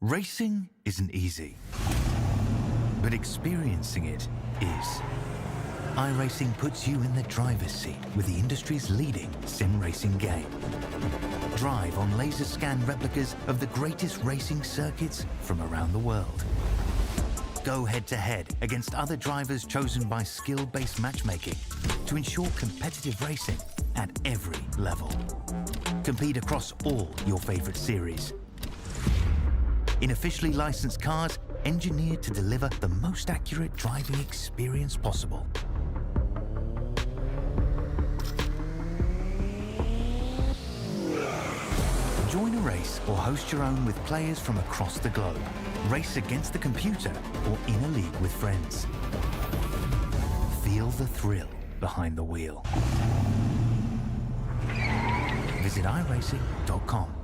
Racing isn't easy, but experiencing it is. iRacing puts you in the driver's seat with the industry's leading sim racing game. Drive on laser scan replicas of the greatest racing circuits from around the world. Go head-to-head against other drivers chosen by skill-based matchmaking to ensure competitive racing at every level. Compete across all your favorite series. In officially licensed cars, engineered to deliver the most accurate driving experience possible. Join a race or host your own with players from across the globe. Race against the computer or in a league with friends. Feel the thrill behind the wheel. Visit iRacing.com.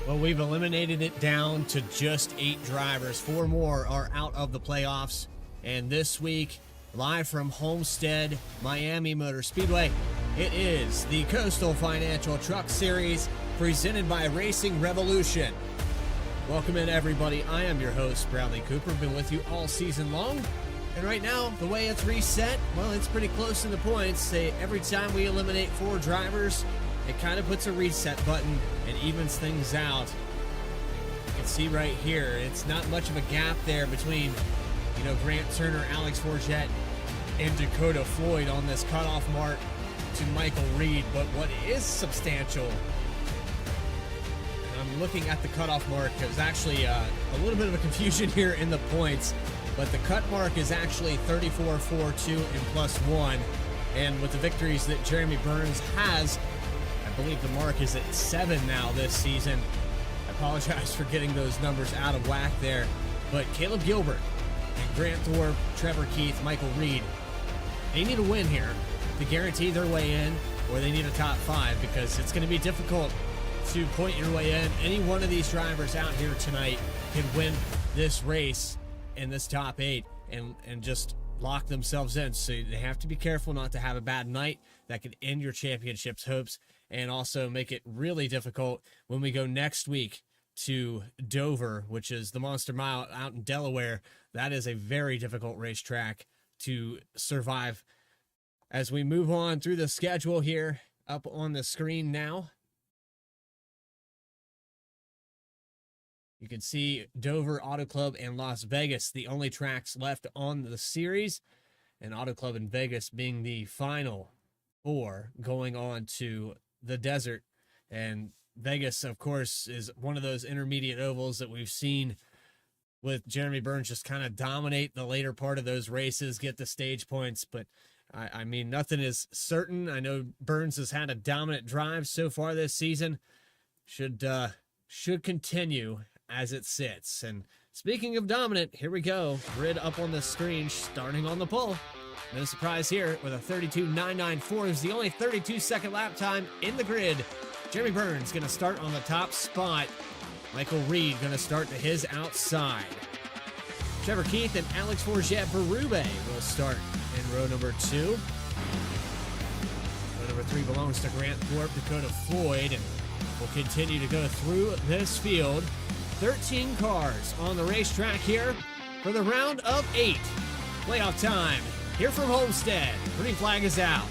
Well, we've eliminated it down to just 8 drivers. 4 more are out of the playoffs. And this week, live from Homestead, Miami Motor Speedway, it is the Coastal Financial Truck Series presented by Racing Revolution. Welcome in, everybody. I am your host, Bradley Cooper. Been with you all season long. And right now, the way it's reset, well, it's pretty close to the points. Every time we eliminate 4 drivers, it kind of puts a reset button and evens things out. You can see right here, it's not much of a gap there between, Grant Turner, Alex Forget, and Dakota Floyd on this cutoff mark to Michael Reed. But what is substantial, and I'm looking at the cutoff mark, there's actually a little bit of a confusion here in the points, but the cut mark is actually 34, 4, 2, and +1. And with the victories that Jeremy Burns has, I believe the mark is at 7 now this season. I apologize for getting those numbers out of whack there. But Caleb Gilbert and Grant Thorpe, Trevor Keith, Michael Reed, they need a win here to guarantee their way in, or they need a top 5, because it's going to be difficult to point your way in. Any one of these drivers out here tonight can win this race in this top 8 and just lock themselves in. So they have to be careful not to have a bad night that could end your championship's hopes, and also make it really difficult when we go next week to Dover, which is the Monster Mile out in Delaware. That is a very difficult racetrack to survive. As we move on through the schedule here, up on the screen now, you can see Dover, Auto Club, and Las Vegas, the only tracks left on the series, and Auto Club and Vegas being the final 4 going on to the desert. And Vegas, of course, is one of those intermediate ovals that we've seen with Jeremy Burns just kind of dominate the later part of those races, get the stage points. But I mean, nothing is certain. I know Burns has had a dominant drive so far this season. Should continue as it sits. And speaking of dominant, here we go. Grid up on the screen, starting on the pole. No surprise here with a 32.994. It's the only 32-second lap time in the grid. Jeremy Burns going to start on the top spot. Michael Reed going to start to his outside. Trevor Keith and Alex Forget Berube will start in row number 2. Row number 3 belongs to Grant Thorpe, Dakota Floyd, and will continue to go through this field. 13 cars on the racetrack here for the round of 8. Playoff time here from Homestead. Green flag is out.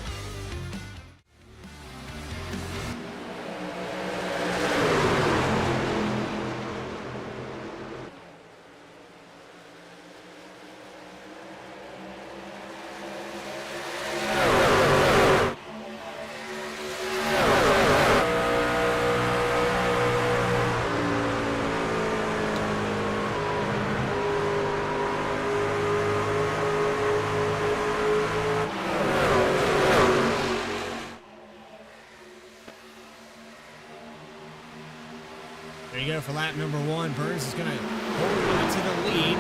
There you go for lap number 1. Burns is going to hold on to the lead.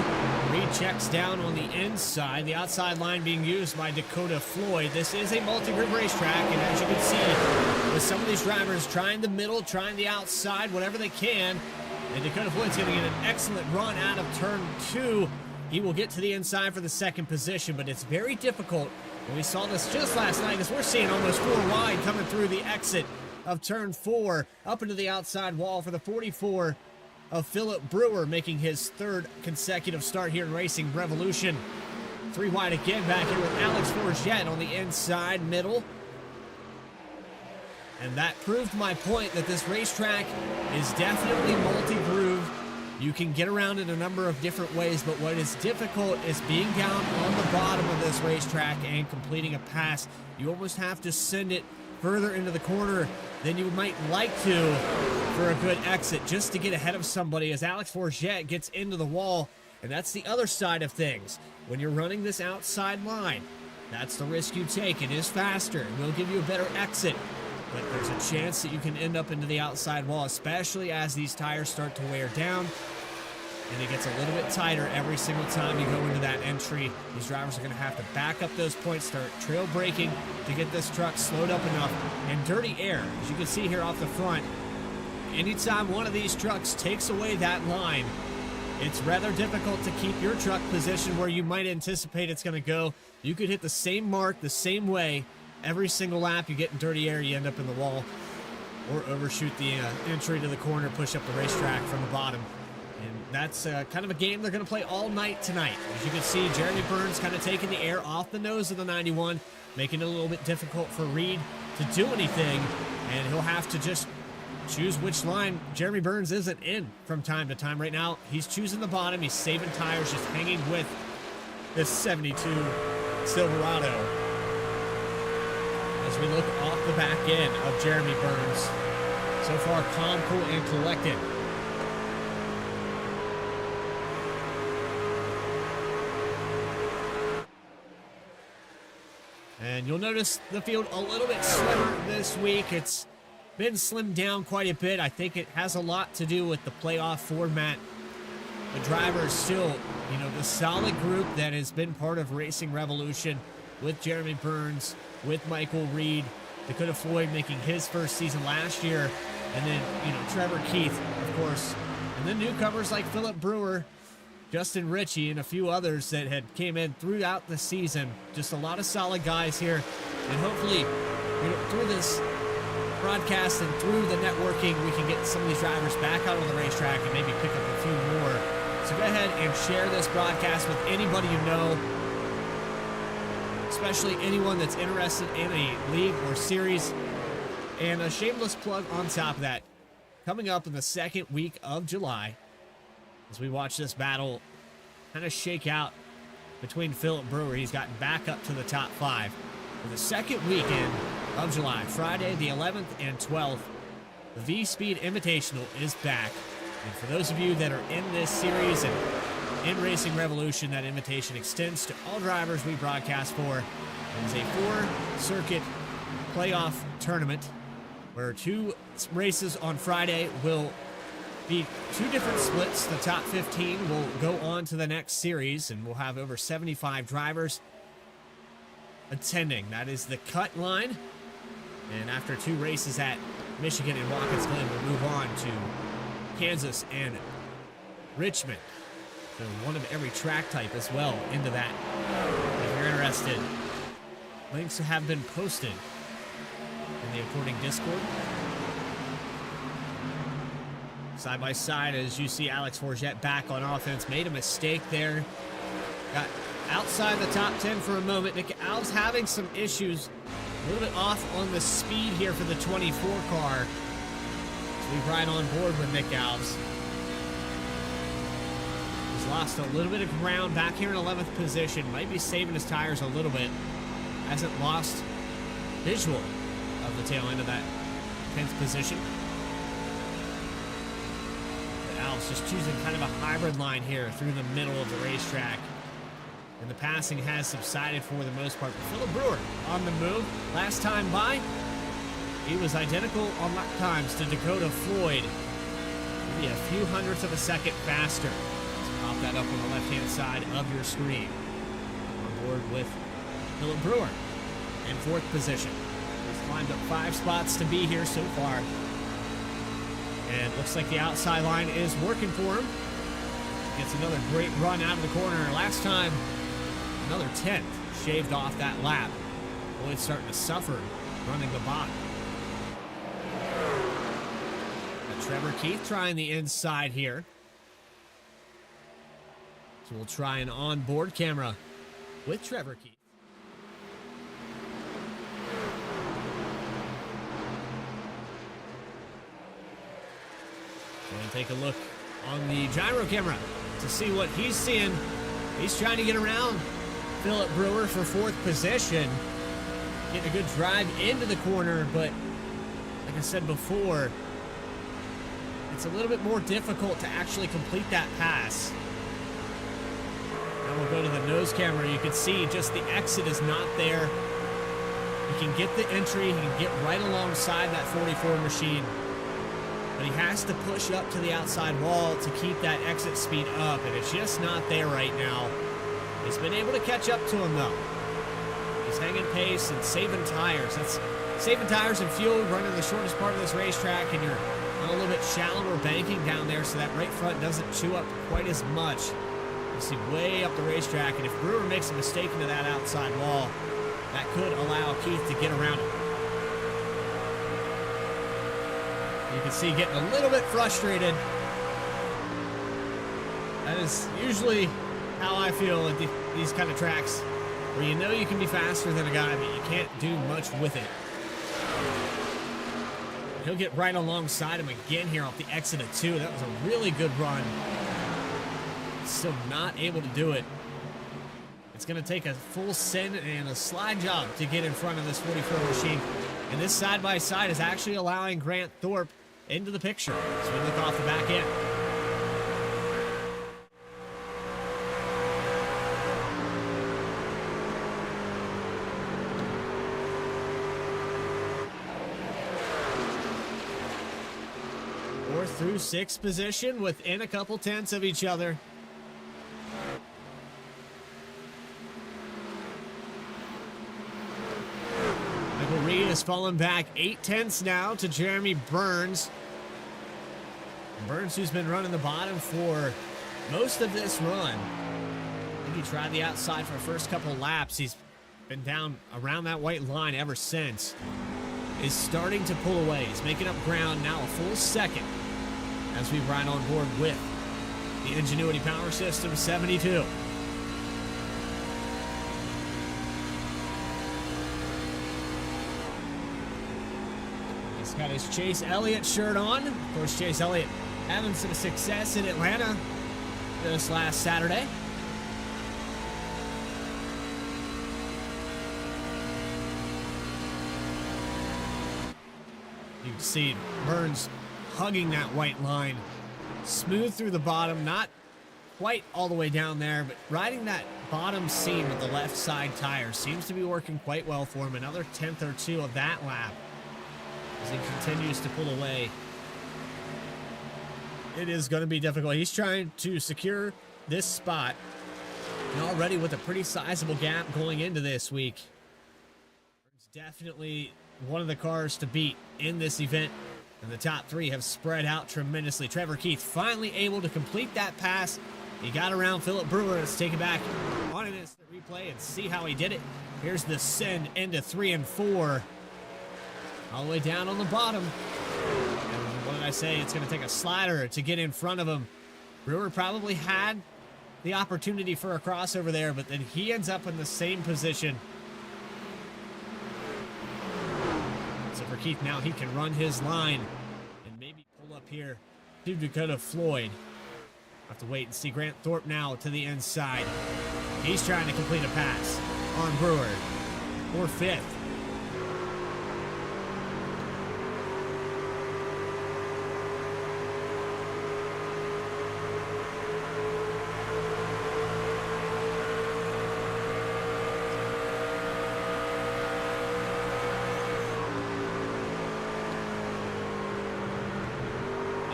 Reed checks down on the inside. The outside line being used by Dakota Floyd. This is a multi-grid racetrack, and as you can see, with some of these drivers trying the middle, trying the outside, whatever they can, and Dakota Floyd's going to get an excellent run out of turn 2. He will get to the inside for the second position, but it's very difficult. And we saw this just last night as we're seeing almost 4 wide coming through the exit of turn 4 up into the outside wall for the 44 of Philip Brewer, making his 3rd consecutive start here in Racing Revolution. 3 wide again back here with Alex Forget on the inside middle. And that proved my point that this racetrack is definitely multi-groove. You can get around in a number of different ways, but what is difficult is being down on the bottom of this racetrack and completing a pass. You almost have to send it further into the corner than you might like to for a good exit just to get ahead of somebody as Alex Forget gets into the wall. And that's the other side of things. When you're running this outside line, that's the risk you take. It is faster. It will give you a better exit. But there's a chance that you can end up into the outside wall, especially as these tires start to wear down. And it gets a little bit tighter every single time you go into that entry. These drivers are going to have to back up those points, start trail braking to get this truck slowed up enough. And dirty air, as you can see here off the front, anytime one of these trucks takes away that line, it's rather difficult to keep your truck positioned where you might anticipate it's going to go. You could hit the same mark the same way every single lap. You get in dirty air, you end up in the wall, or overshoot the entry to the corner, push up the racetrack from the bottom. And that's kind of a game they're going to play all night tonight. As you can see, Jeremy Burns kind of taking the air off the nose of the 91, making it a little bit difficult for Reed to do anything, and he'll have to just choose which line Jeremy Burns isn't in from time to time. Right now, he's choosing the bottom. He's saving tires, just hanging with this 72 Silverado. As we look off the back end of Jeremy Burns, so far calm, cool, and collected. And you'll notice the field a little bit slimmer this week. It's been slimmed down quite a bit. I think it has a lot to do with the playoff format. The drivers still, the solid group that has been part of Racing Revolution with Jeremy Burns, with Michael Reed, Dakota Floyd making his first season last year, and then, Trevor Keith, of course, and then newcomers like Philip Brewer, Justin Ritchie, and a few others that had came in throughout the season. Just a lot of solid guys here, and hopefully, through this broadcast and through the networking, we can get some of these drivers back out on the racetrack and maybe pick up a few more. So go ahead and share this broadcast with anybody you know, especially anyone that's interested in a league or series. And a shameless plug on top of that, coming up in the second week of July, as we watch this battle kind of shake out between Philip Brewer. He's gotten back up to the top 5. For the second weekend of July, Friday the 11th and 12th, the Vspeed Invitational is back. And for those of you that are in this series and in Racing Revolution, that invitation extends to all drivers we broadcast for. It is a 4-circuit playoff tournament where 2 races on Friday will be 2 different splits. The top 15 will go on to the next series, and we'll have over 75 drivers attending. That is the cut line. And after 2 races at Michigan and Watkins Glen, we'll move on to Kansas and Richmond. So one of every track type as well into that. If you're interested, links have been posted in the according Discord. Side by side as you see Alex Forget back on offense. Made a mistake there. Got outside the top 10 for a moment. Nick Alves having some issues. A little bit off on the speed here for the 24 car. So we ride on board with Nick Alves. He's lost a little bit of ground back here in 11th position. Might be saving his tires a little bit. Hasn't lost visual of the tail end of that 10th position. Alves just choosing kind of a hybrid line here through the middle of the racetrack. And the passing has subsided for the most part. But Philip Brewer on the move. Last time by, he was identical on lap times to Dakota Floyd. Maybe a few hundredths of a second faster. Let's pop that up on the left-hand side of your screen. On board with Philip Brewer in 4th position. He's climbed up 5 spots to be here so far. And it looks like the outside line is working for him. Gets another great run out of the corner. Last time, another 10th shaved off that lap. Floyd's starting to suffer running the bottom. Got Trevor Keith trying the inside here. So we'll try an onboard camera with Trevor Keith. And take a look on the gyro camera to see what he's seeing. He's trying to get around Philip Brewer for 4th position. Getting a good drive into the corner, but like I said before, it's a little bit more difficult to actually complete that pass. Now we'll go to the nose camera. You can see just the exit is not there. He can get the entry. He can get right alongside that 44 machine. But he has to push up to the outside wall to keep that exit speed up, and it's just not there right now. He's been able to catch up to him, though. He's hanging pace and saving tires. That's saving tires and fuel, running the shortest part of this racetrack, and you're on a little bit shallower banking down there, so that right front doesn't chew up quite as much. You see way up the racetrack, and if Brewer makes a mistake into that outside wall, that could allow Keith to get around it. You can see getting a little bit frustrated. That is usually how I feel at these kind of tracks, where you know you can be faster than a guy, but you can't do much with it. He'll get right alongside him again here off the exit of 2. That was a really good run. Still not able to do it. It's going to take a full send and a slide job to get in front of this 44 machine. And this side-by-side is actually allowing Grant Thorpe into the picture as we look off the back end. Fourth through 6th position within a couple tenths of each other. Michael Reed has fallen back 8 tenths now to Jeremy Burns. Burns, who's been running the bottom for most of this run. I think he tried the outside for the first couple laps. He's been down around that white line ever since. Is starting to pull away. He's making up ground now, a full second as we ride on board with the Ingenuity Power System 72. He's got his Chase Elliott shirt on. Of course, Chase Elliott having some success in Atlanta this last Saturday. You can see Burns hugging that white line. Smooth through the bottom, not quite all the way down there, but riding that bottom seam with the left side tire seems to be working quite well for him. Another tenth or two of that lap as he continues to pull away. It is going to be difficult. He's trying to secure this spot, and already with a pretty sizable gap going into this week. It's definitely one of the cars to beat in this event, and the top 3 have spread out tremendously. Trevor Keith finally able to complete that pass. He got around Philip Brewer. Let's take it back on an instant replay and see how he did it. Here's the send into 3 and 4. All the way down on the bottom. And why I say it's going to take a slider to get in front of him. Brewer probably had the opportunity for a crossover there, but then he ends up in the same position. So for Keith now, he can run his line and maybe pull up here to Dakota Floyd. Have to wait and see. Grant Thorpe now to the inside. He's trying to complete a pass on Brewer for 5th.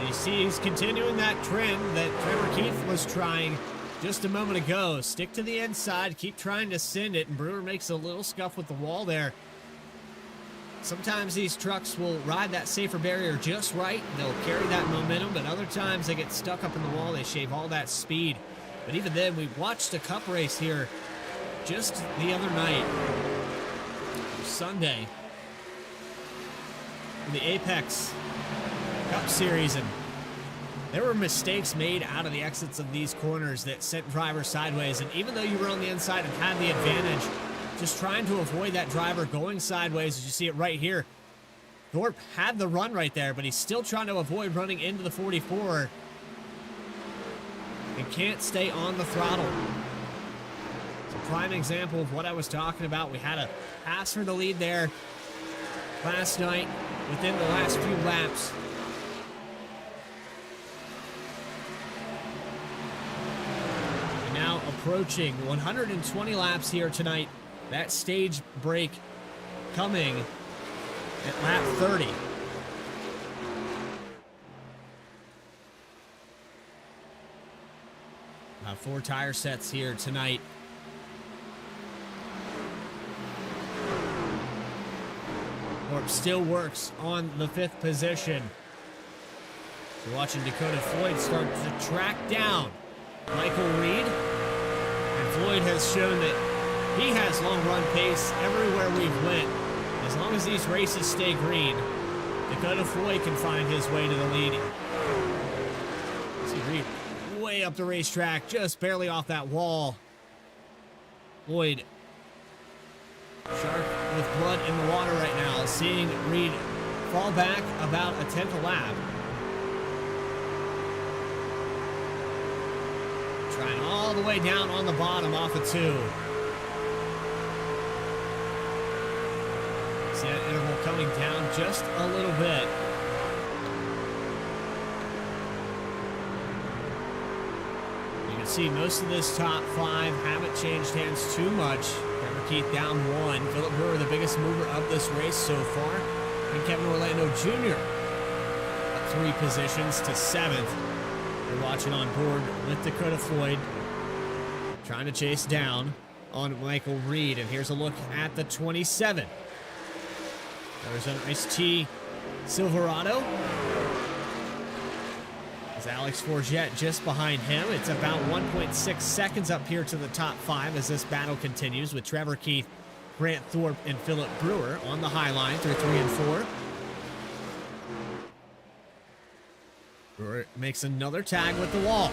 You see he's continuing that trend that Trevor Keith was trying just a moment ago. Stick to the inside, keep trying to send it, and Brewer makes a little scuff with the wall there. Sometimes these trucks will ride that safer barrier just right. They'll carry that momentum, but other times they get stuck up in the wall. They shave all that speed. But even then, we watched a cup race here just the other night, Sunday, in the Apex Cup Series, and there were mistakes made out of the exits of these corners that sent drivers sideways. And even though you were on the inside and had the advantage, just trying to avoid that driver going sideways, as you see it right here. Thorpe had the run right there, but he's still trying to avoid running into the 44 and can't stay on the throttle. It's a prime example of what I was talking about. We had a pass for the lead there last night within the last few laps. Now approaching 120 laps here tonight. That stage break coming at lap 30. About 4 tire sets here tonight. Thorpe still works on the 5th position. You're watching Dakota Floyd start to track down Michael Reed. And Floyd has shown that he has long run pace everywhere we've went. As long as these races stay green, Dakota Floyd can find his way to the lead. See Reed way up the racetrack, just barely off that wall. Floyd, shark with blood in the water right now, seeing Reed fall back about a 10th a lap. Trying all the way down on the bottom off of 2. See that interval coming down just a little bit. You can see most of this top 5 haven't changed hands too much. Trevor Keith down 1. Philip Brewer, the biggest mover of this race so far. And Kevin Orlando Jr. up 3 positions to 7th. We're watching on board with Dakota Floyd, trying to chase down on Michael Reed. And here's a look at the 27. Arizona Ice-T Silverado. As Alex Forget just behind him. It's about 1.6 seconds up here to the top 5 as this battle continues with Trevor Keith, Grant Thorpe, and Philip Brewer on the high line through 3 and 4. Brewer makes another tag with the wall.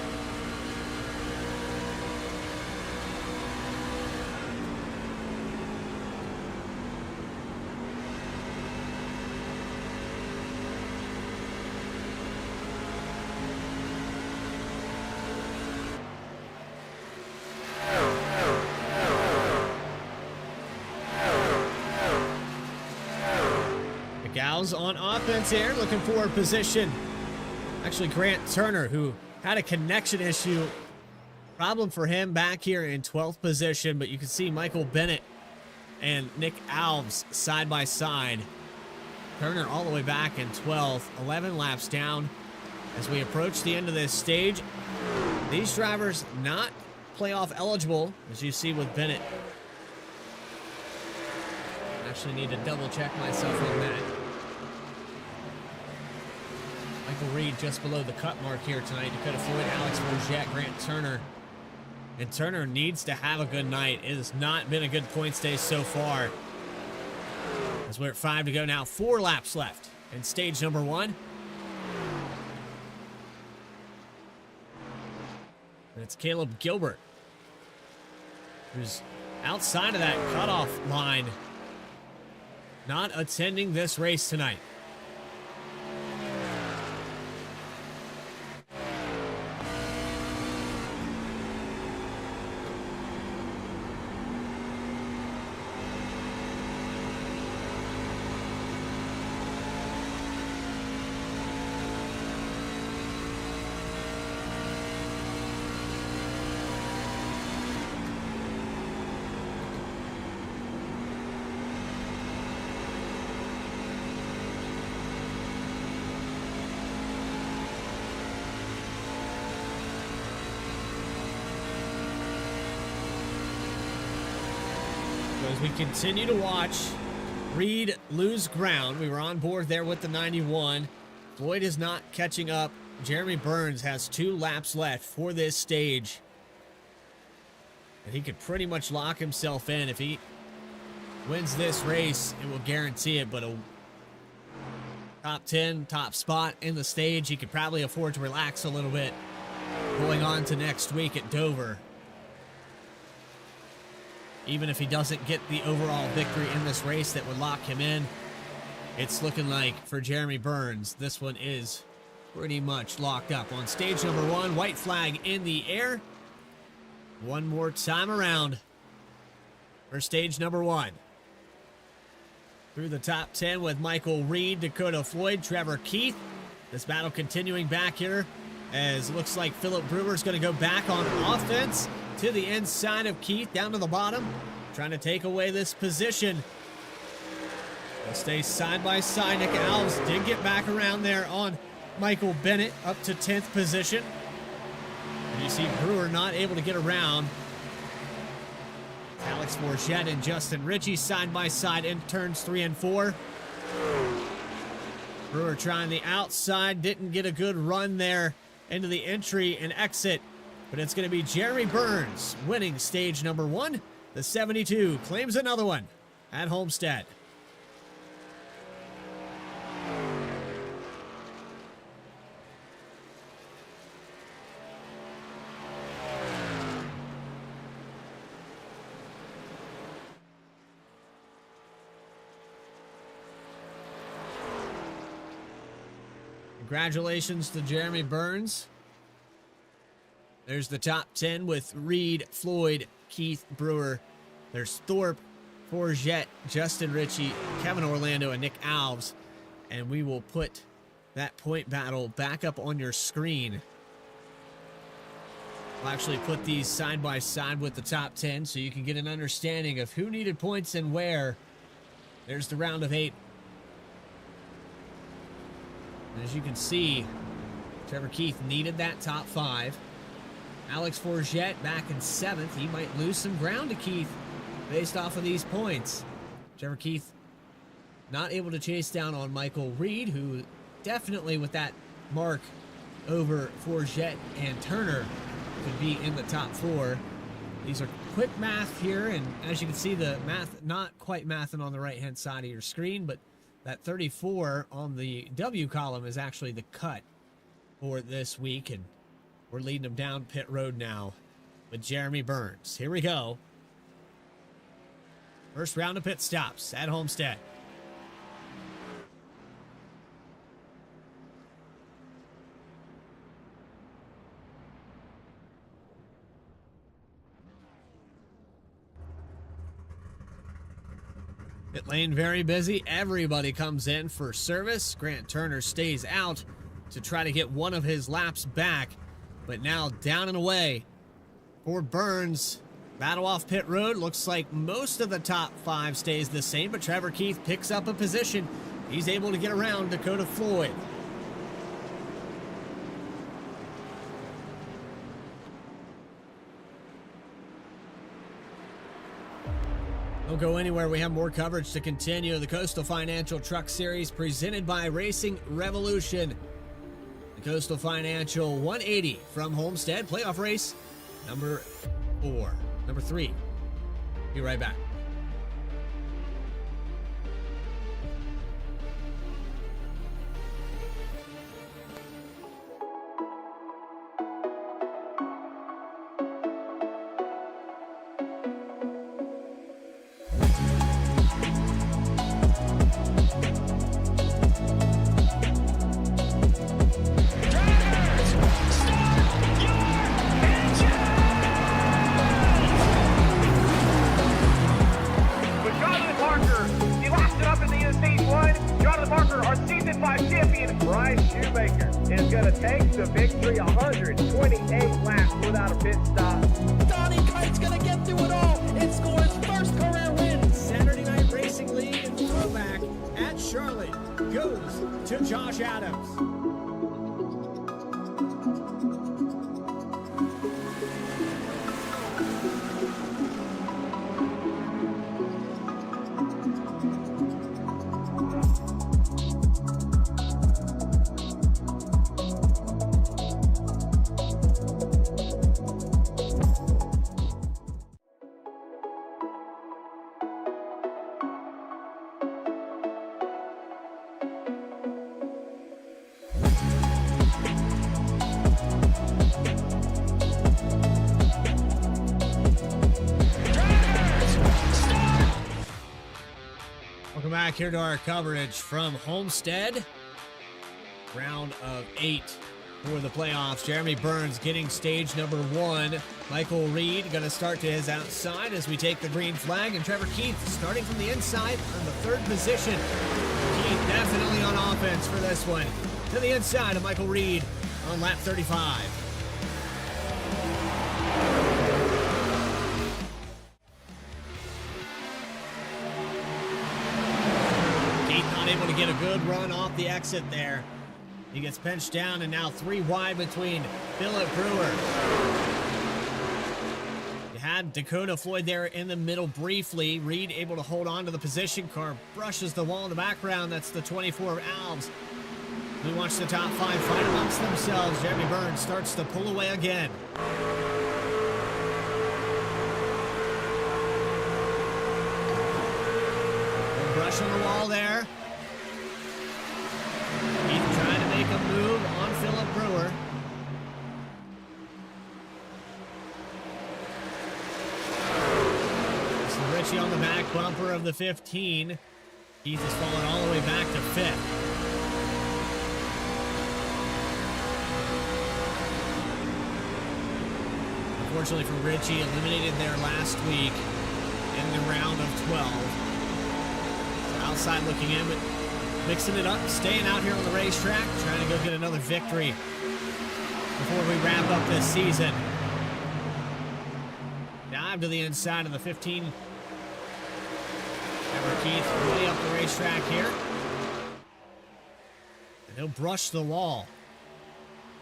The gals on offense here, looking for a position. Actually, Grant Turner, who had a connection issue, problem for him back here in 12th position, but you can see Michael Bennett and Nick Alves side by side. Turner all the way back in 12th, 11 laps down. As we approach the end of this stage, these drivers not playoff eligible, as you see with Bennett. I actually need to double check myself on that. Michael Reed just below the cut mark here tonight. Dakota Floyd, Alex Forget, Grant Turner. And Turner needs to have a good night. It has not been a good points day so far. As we're at 5 to go now, 4 laps left in stage number 1. And it's Caleb Gilbert, who's outside of that cutoff line, not attending this race tonight. As we continue to watch Reed lose ground, we were on board there with the 91. Floyd is not catching up. Jeremy Burns has 2 laps left for this stage. And he could pretty much lock himself in. If he wins this race, it will guarantee it. But a top 10, top spot in the stage, he could probably afford to relax a little bit going on to next week at Dover. Even if he doesn't get the overall victory in this race that would lock him in, it's looking like for Jeremy Burns, this one is pretty much locked up. On stage number 1, white flag in the air. One more time around for stage number 1. Through the top 10 with Michael Reed, Dakota Floyd, Trevor Keith. This battle continuing back here as it looks like Philip Brewer's going to go back on offense to the inside of Keith, down to the bottom, trying to take away this position. They'll stay side by side. Nick Alves did get back around there on Michael Bennett, up to 10th position. And you see Brewer not able to get around. Alex Forget and Justin Ritchie side by side in turns 3 and 4. Brewer trying the outside, didn't get a good run there into the entry and exit. But it's going to be Jeremy Burns winning stage number 1. The 72 claims another one at Homestead. Congratulations to Jeremy Burns. There's the top 10 with Reed, Floyd, Keith, Brewer. There's Thorpe, Forget, Justin Ritchie, Kevin Orlando, and Nick Alves. And we will put that point battle back up on your screen. We'll actually put these side by side with the top 10 so you can get an understanding of who needed points and where. There's the round of 8. And as you can see, Trevor Keith needed that top 5. Alex Forget back in 7th. He might lose some ground to Keith based off of these points. Trevor Keith not able to chase down on Michael Reed, who definitely with that mark over Forget and Turner could be in the top 4. These are quick math here, and as you can see, the math not quite mathing on the right-hand side of your screen, but that 34 on the W column is actually the cut for this week, and we're leading them down pit road now with Jeremy Burns. Here we go. First round of pit stops at Homestead. Pit lane very busy. Everybody comes in for service. Grant Turner stays out to try to get one of his laps back. But now down and away for Burns. Battle off pit road. Looks like most of the top 5 stays the same, but Trevor Keith picks up a position. He's able to get around Dakota Floyd. Don't go anywhere. We have more coverage to continue. The Coastal Financial Truck Series presented by Racing Revolution. The Coastal Financial 180 from Homestead. Playoff race number 3. Be right back. our Season 5 champion, Bryce Shoemaker, is going to take the victory 128 laps without a pit stop. Donnie Kite's going to get through it all and score his first career win. Saturday Night Racing lead in throwback at Charlotte goes to Josh Adams. Welcome back here to our coverage from Homestead. Round of 8 for the playoffs. Jeremy Burns getting stage number 1. Michael Reed going to start to his outside as we take the green flag. And Trevor Keith starting from the inside on the 3rd position. Keith definitely on offense for this one. To the inside of Michael Reed on lap 35. Able to get a good run off the exit there. He gets pinched down and now 3 wide between Philip Brewer. You had Dakota Floyd there in the middle briefly. Reed able to hold on to the position car, brushes the wall in the background. That's the 24 of Alves. We watch the top 5 fight amongst themselves. Jeremy Burns starts to pull away again. Brush on the wall there. He's trying to make a move on Philip Brewer. So Richie on the back bumper of the 15. Keith has fallen all the way back to 5th. Unfortunately for Richie, eliminated there last week in the round of 12. Outside looking in, but mixing it up, staying out here on the racetrack, trying to go get another victory before we wrap up this season. Dive to the inside of the 15. Trevor Keith way up the racetrack here. And he'll brush the wall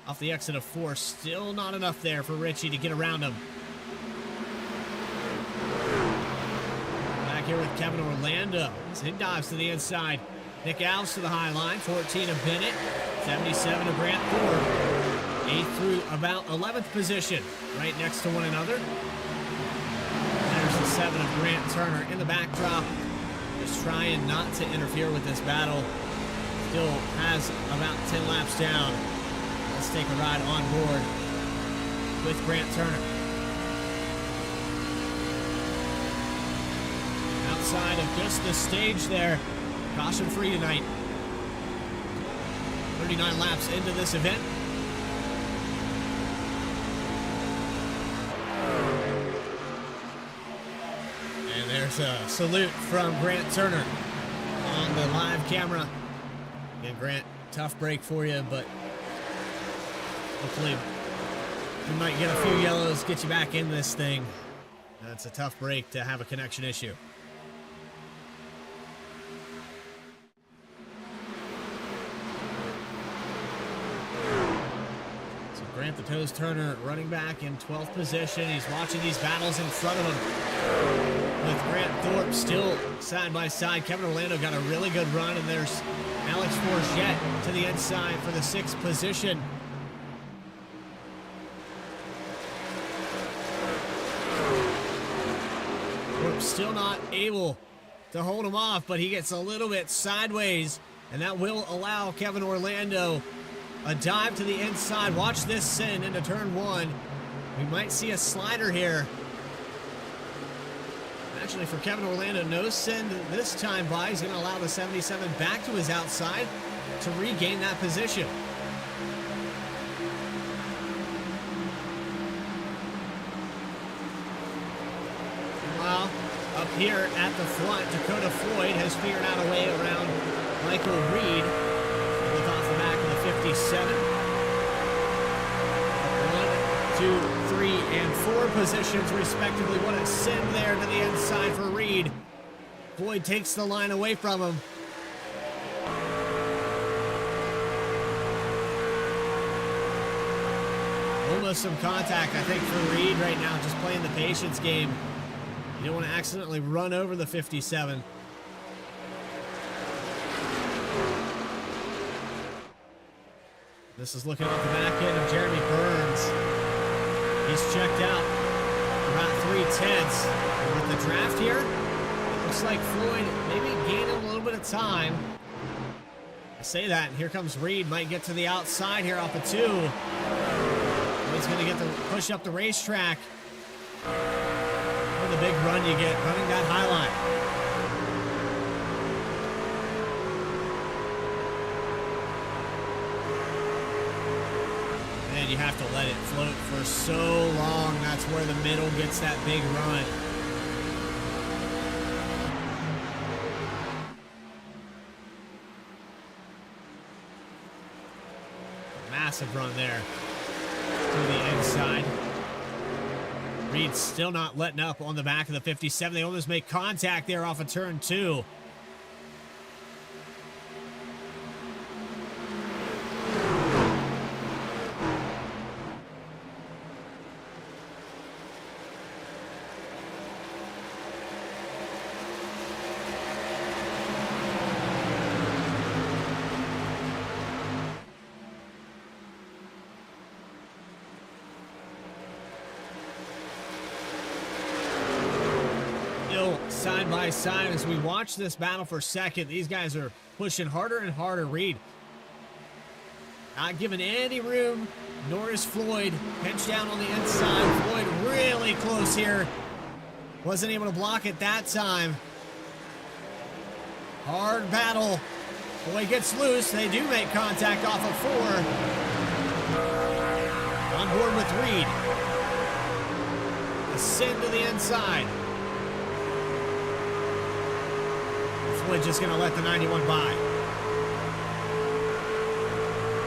off the exit of 4. Still not enough there for Richie to get around him. Here with Kevin Orlando. He dives to the inside. Nick Alves to the high line. 14 of Bennett. 77 of Grant Thorpe. 8th through about 11th position. Right next to one another. There's the 7 of Grant Turner in the backdrop. Just trying not to interfere with this battle. Still has about 10 laps down. Let's take a ride on board with Grant Turner. Outside of just the stage there. Caution free tonight. 39 laps into this event. And there's a salute from Grant Turner on the live camera. Again, Grant, tough break for you, but hopefully we might get a few yellows, get you back in this thing. It's a tough break to have a connection issue. Grant the Toes Turner running back in 12th position. He's watching these battles in front of him. With Grant Thorpe still side by side. Kevin Orlando got a really good run, and there's Alex Forget to the inside for the 6th position. Thorpe still not able to hold him off, but he gets a little bit sideways, and that will allow Kevin Orlando a dive to the inside. Watch this send into turn 1. We might see a slider here. Actually, for Kevin Orlando, no send this time by. He's going to allow the 77 back to his outside to regain that position. Meanwhile, up here at the front, Dakota Floyd has figured out a way around Michael Reed with off the back of the 57. 1, 2, 3, and 4 positions respectively. What a send there to the inside for Reed. Floyd takes the line away from him. Almost some contact, I think, for Reed right now, just playing the patience game. You don't want to accidentally run over the 57. This is looking off the back end of Jeremy Burns. He's checked out about 3/10. And with the draft here, it looks like Floyd maybe gaining a little bit of time. I say that, and here comes Reed. Might get to the outside here off the 2. He's going to get the push up the racetrack. What a big run you get running that high line. And you have to let it float for so long. That's where the middle gets that big run. Massive run there. To the inside. Reed still not letting up on the back of the 57. They almost make contact there off of turn 2. Side by side as we watch this battle for second. These guys are pushing harder and harder. Reed not giving any room, nor is Floyd. Pinch down on the inside. Floyd really close here. Wasn't able to block it that time. Hard battle. Floyd gets loose. They do make contact off of 4. On board with Reed. A send to the inside. Floyd just going to let the 91 by.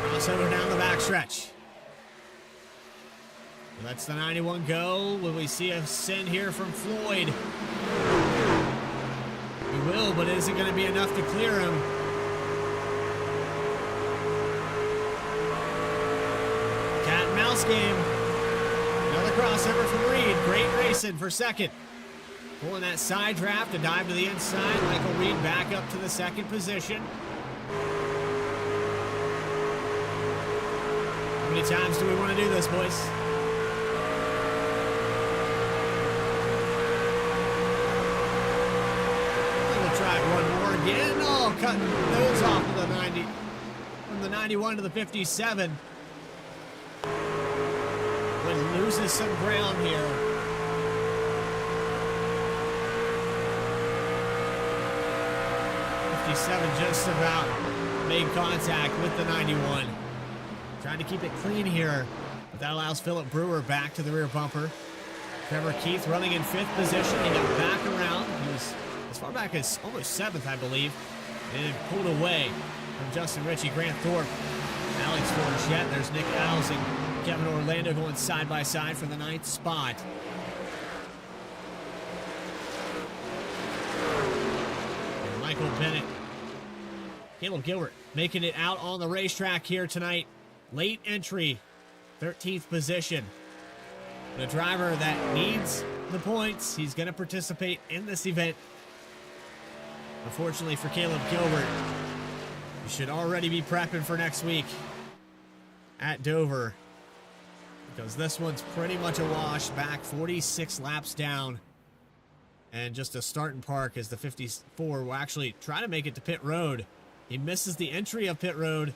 Crossover down the backstretch. Lets the 91 go. Will we see a send here from Floyd? We will, but is it going to be enough to clear him? Cat and mouse game. Another crossover from Reed. Great racing for second. Pulling that side draft to dive to the inside. Michael Reed back up to the second position. How many times do we want to do this, boys? We'll try it one more again. Oh, cutting those off of the 90. From the 91 to the 57. When loses some ground here. 57 just about made contact with the 91. Trying to keep it clean here, but that allows Philip Brewer back to the rear bumper. Trevor Keith running in 5th position. He got back around. He was as far back as almost 7th, I believe. And pulled away from Justin Ritchie, Grant Thorpe, Alex Forchette. There's Nick Owls and Kevin Orlando going side by side for the 9th spot. And Michael Bennett, Caleb Gilbert making it out on the racetrack here tonight. Late entry, 13th position. The driver that needs the points, he's going to participate in this event. Unfortunately for Caleb Gilbert, you should already be prepping for next week at Dover, because this one's pretty much a wash. Back 46 laps down, and just a start and park as the 54 will actually try to make it to pit road. He misses the entry of pit road,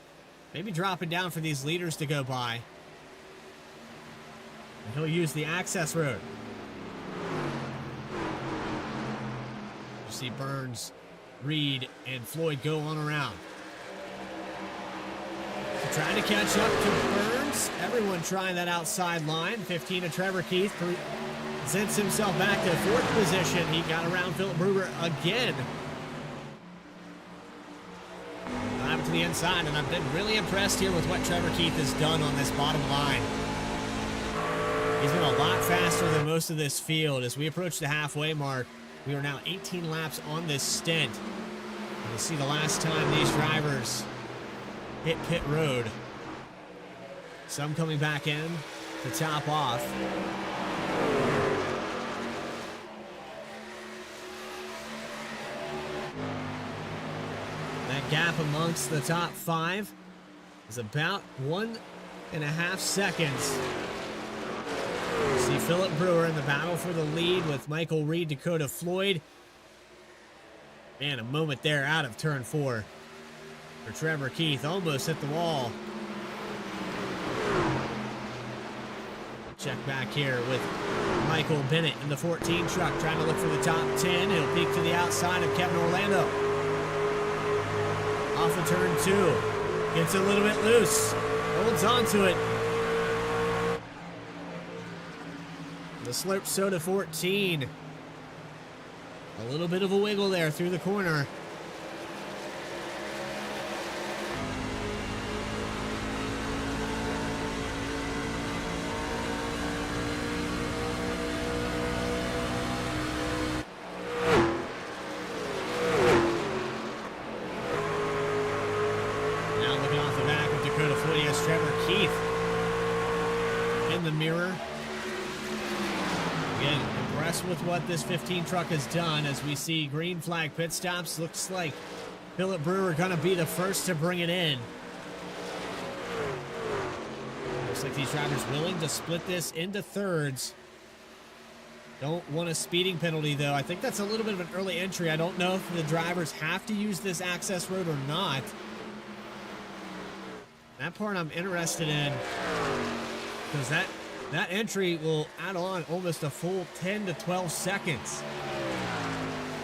maybe dropping down for these leaders to go by. And he'll use the access road. You see Burns, Reed, and Floyd go on around. So trying to catch up to Burns. Everyone trying that outside line. 15 to Trevor Keith. Presents himself back to 4th position. He got around Philip Brewer again. the inside, and I've been really impressed here with what Trevor Keith has done on this bottom line. He's been a lot faster than most of this field. As we approach the halfway mark, we are now 18 laps on this stint. And you see the last time these drivers hit pit road. Some coming back in to top off. That gap amongst the top 5 is about 1.5 seconds. You see Philip Brewer in the battle for the lead with Michael Reed, Dakota Floyd. Man, a moment there out of turn 4 for Trevor Keith. Almost hit the wall. Check back here with Michael Bennett in the 14 truck, trying to look for the top 10. He'll peek to the outside of Kevin Orlando. Off of turn 2. Gets a little bit loose. Holds on to it. The Slurp Soda 14. A little bit of a wiggle there through the corner. Now looking off the back of Dakota Floyd, he has Trevor Keith in the mirror. Again, impressed with what this 15 truck has done as we see green flag pit stops. Looks like Philip Brewer going to be the first to bring it in. Looks like these drivers willing to split this into thirds. Don't want a speeding penalty, though. I think that's a little bit of an early entry. I don't know if the drivers have to use this access road or not. That part I'm interested in, because that entry will add on almost a full 10 to 12 seconds.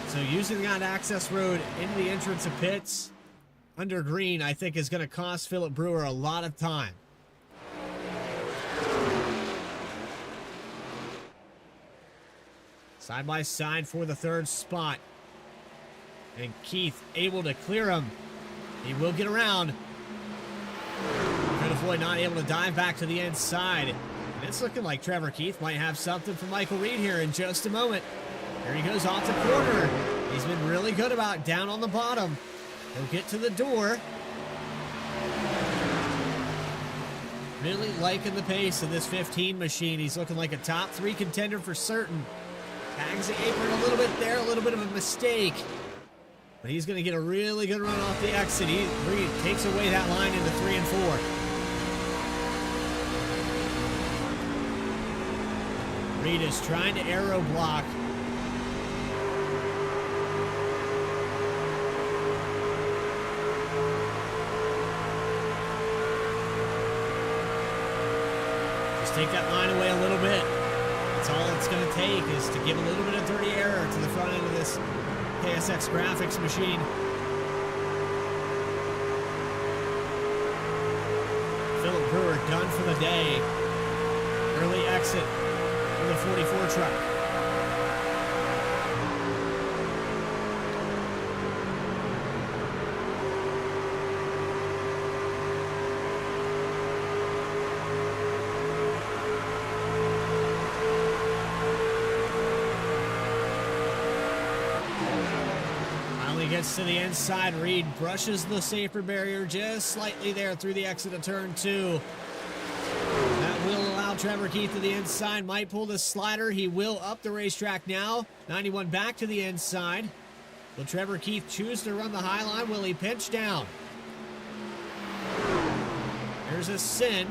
So using that access road into the entrance of pits under green, I think is going to cost Philip Brewer a lot of time. Side by side for the third spot. And Keith able to clear him. He will get around. Dakota Floyd not able to dive back to the inside. And it's looking like Trevor Keith might have something for Michael Reed here in just a moment. Here he goes off the corner. He's been really good about down on the bottom. He'll get to the door. Really liking the pace of this 15 machine. He's looking like a top 3 contender for certain. Tags the apron a little bit there, a little bit of a mistake. But he's going to get a really good run off the exit. Reed takes away that line into 3 and 4. Reed is trying to aero block. Just take that line away a little bit. That's all it's going to take, is to give a little bit of dirty air to the front end of this KSX graphics machine. Philip Brewer done for the day. Early exit for the 44 truck. Gets to the inside. Reed brushes the safety barrier just slightly there through the exit of turn 2. That will allow Trevor Keith to the inside. Might pull the slider. He will up the racetrack now. 91 back to the inside. Will Trevor Keith choose to run the high line? Will he pinch down? There's a send.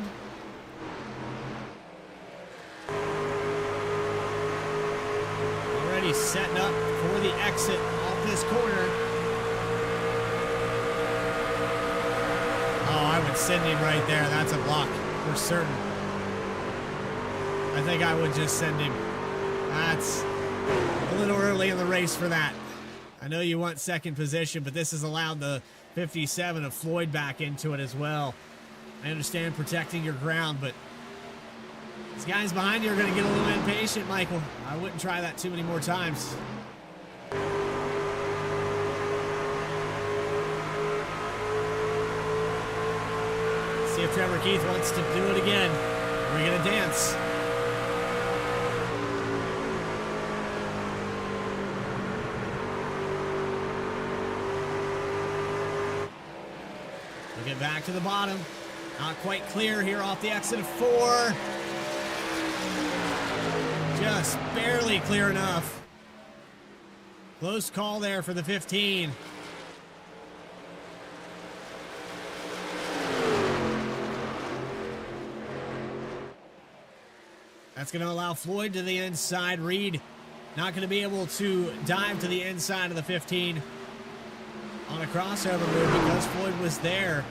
Already setting up for the exit off this corner. I would send him right there. That's a block for certain. I think I would just send him. That's a little early in the race for that. I know you want second position, but this has allowed the 57 of Floyd back into it as well. I understand protecting your ground, but these guys behind you are going to get a little impatient, Michael. I wouldn't try that too many more times. see if Trevor Keith wants to do it again. Are we going to dance? We'll get back to the bottom. Not quite clear here off the exit of 4. Just barely clear enough. Close call there for the 15. That's going to allow Floyd to the inside. Reed not going to be able to dive to the inside of the 15 on a crossover move because Floyd was there.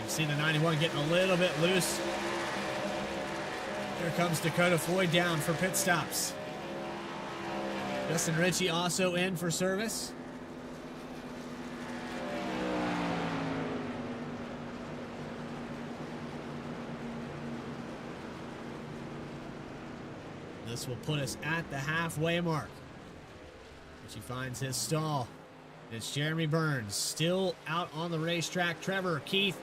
You've seen the 91 getting a little bit loose. Here comes Dakota Floyd down for pit stops. Justin Ritchie also in for service. This will put us at the halfway mark. Ritchie finds his stall. It's Jeremy Burns still out on the racetrack. Trevor Keith,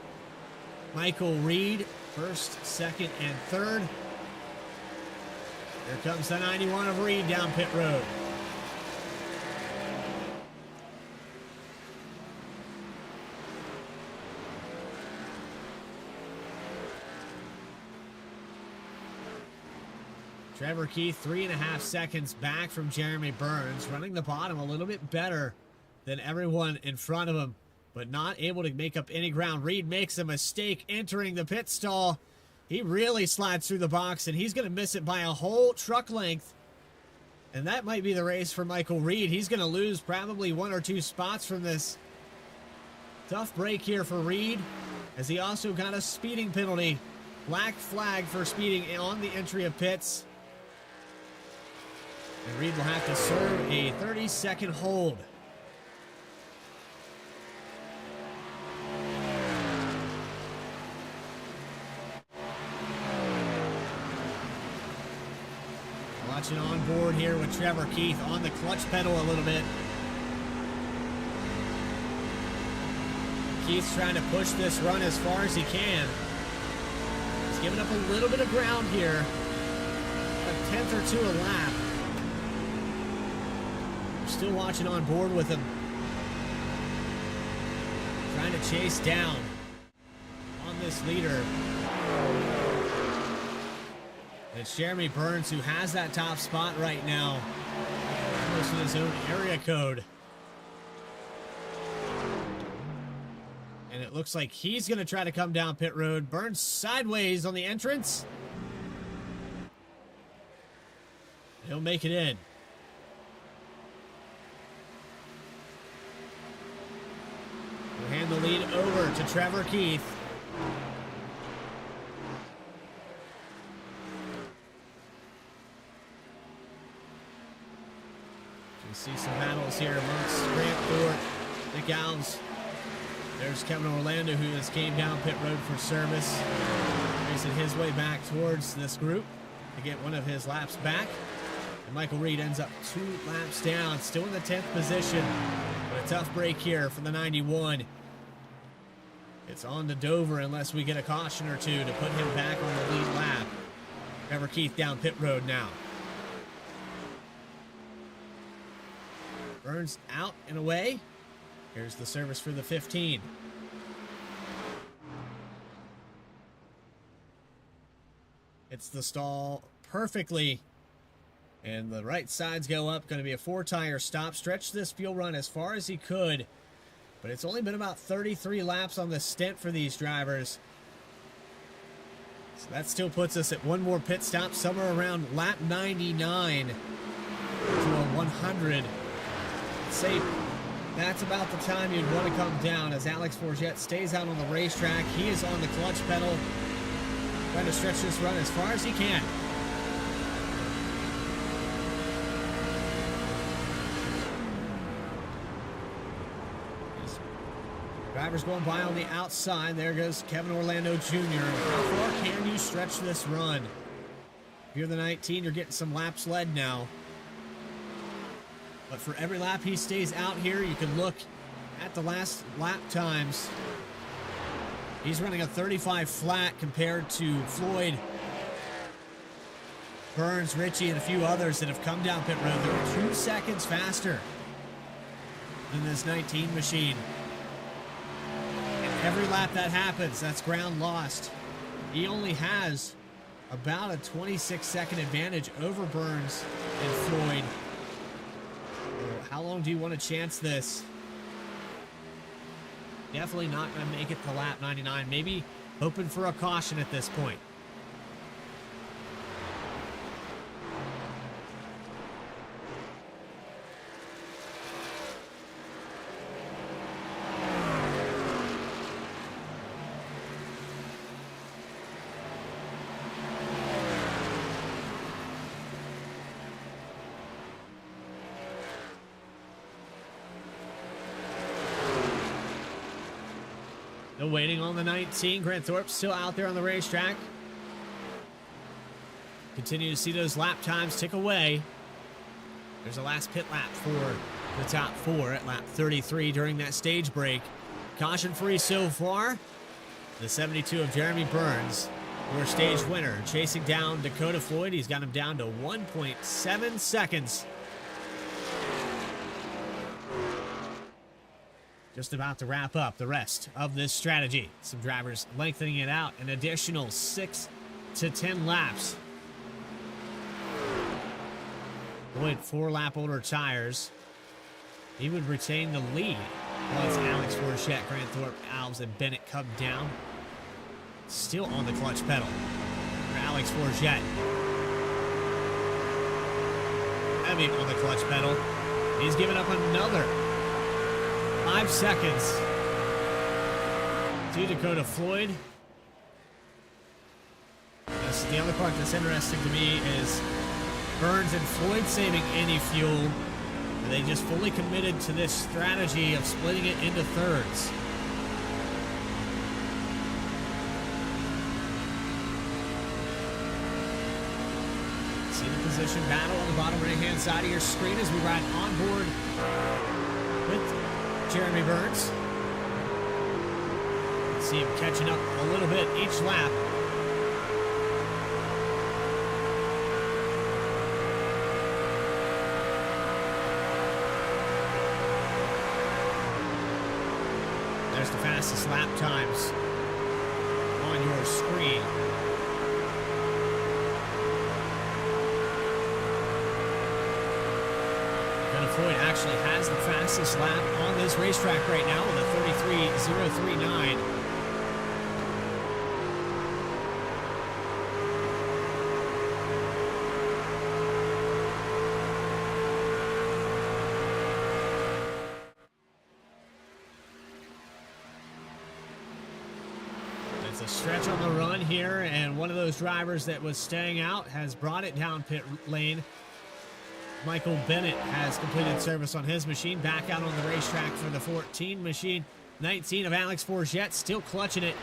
Michael Reed, first, second, and third. Here comes the 91 of Reed down pit road. Trevor Keith, 3.5 seconds back from Jeremy Burns, running the bottom a little bit better than everyone in front of him, but not able to make up any ground. Reed makes a mistake entering the pit stall. He really slides through the box, and he's going to miss it by a whole truck length. And that might be the race for Michael Reed. He's going to lose probably 1 or 2 spots from this. Tough break here for Reed, as he also got a speeding penalty. Black flag for speeding on the entry of pits. And Reed will have to serve a 30-second hold. Watching on board here with Trevor Keith on the clutch pedal a little bit. Keith's trying to push this run as far as he can. He's giving up a little bit of ground here. A 10th or 2 a lap. Still watching on board with him. Trying to chase down on this leader. And it's Jeremy Burns who has that top spot right now. Almost in his own area code. And it looks like he's going to try to come down pit road. Burns sideways on the entrance. He'll make it in. We'll hand the lead over to Trevor Keith. You see some battles here amongst Grant Thorpe, Nick Alves. There's Kevin Orlando, who has came down pit road for service, racing his way back towards this group to get one of his laps back. And Michael Reed ends up 2 laps down, still in the 10th position. But a tough break here for the 91. It's on to Dover unless we get a caution or 2 to put him back on the lead lap. Trevor Keith down pit road now. Burns out and away. Here's the service for the 15. It's the stall perfectly. And the right sides go up. Going to be a 4-tire stop. Stretch this fuel run as far as he could. But it's only been about 33 laps on the stint for these drivers. So that still puts us at one more pit stop, somewhere around lap 99 to a 100. I'd say that's about the time you'd want to come down as Alex Forget stays out on the racetrack. He is on the clutch pedal, trying to stretch this run as far as he can. Drivers going by on the outside. There goes Kevin Orlando Jr. How far can you stretch this run? If you're the 19, you're getting some laps led now. But for every lap he stays out here, you can look at the last lap times. He's running a 35 flat compared to Floyd, Burns, Ritchie, and a few others that have come down pit road. They're 2 seconds faster than this 19 machine. And every lap that happens, that's ground lost. He only has about a 26-second advantage over Burns and Floyd. How long do you want to chance this? Definitely not going to make it to lap 99. Maybe hoping for a caution at this point. Still waiting on the 19. Grant Thorpe still out there on the racetrack. Continue to see those lap times tick away. There's a last pit lap for the top four at lap 33 during that stage break. Caution free so far. The 72 of Jeremy Burns, your stage winner, chasing down Dakota Floyd. He's got him down to 1.7 seconds. Just about to wrap up the rest of this strategy. Some drivers lengthening it out an additional 6 to 10 laps. Floyd 4-lap older tires. He would retain the lead once Alex Forchette, Grant Thorpe, Alves, and Bennett come down. Still on the clutch pedal for Alex Forchette. Heavy on the clutch pedal. He's given up another 5 seconds to Dakota Floyd. That's the other part that's interesting to me is Burns and Floyd saving any fuel. Are they just fully committed to this strategy of splitting it into thirds? See the position battle on the bottom right-hand side of your screen as we ride on board with Jeremy Burns. See him catching up a little bit each lap. There's the fastest lap times on your screen. Floyd actually has the fastest lap on this racetrack right now with a 33.039. It's a stretch on the run here, and one of those drivers that was staying out has brought it down pit lane. Michael Bennett has completed service on his machine, back out on the racetrack for the 14 machine. 19 of Alex Forchette still clutching it.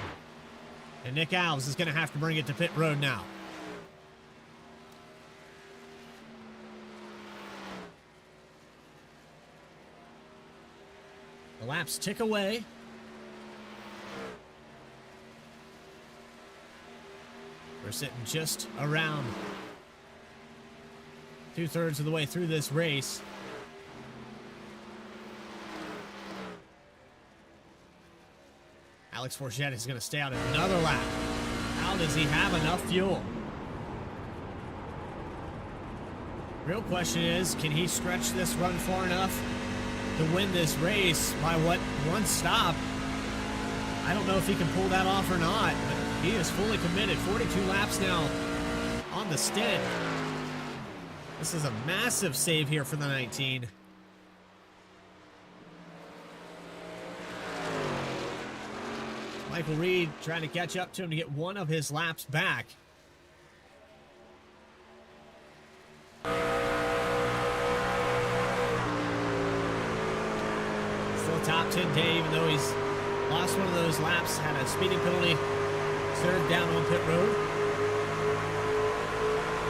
And Nick Alves is going to have to bring it to pit road now. The laps tick away. We're sitting just around 2/3 of the way through this race. Alex Forchette is going to stay out another lap. How does he have enough fuel? Real question is, can he stretch this run far enough to win this race by one stop? I don't know if he can pull that off or not, but he is fully committed. 42 laps now on the stint. This is a massive save here for the 19. Michael Reed trying to catch up to him to get one of his laps back. Still top 10 day, even though he's lost one of those laps, had a speeding penalty served down on pit road.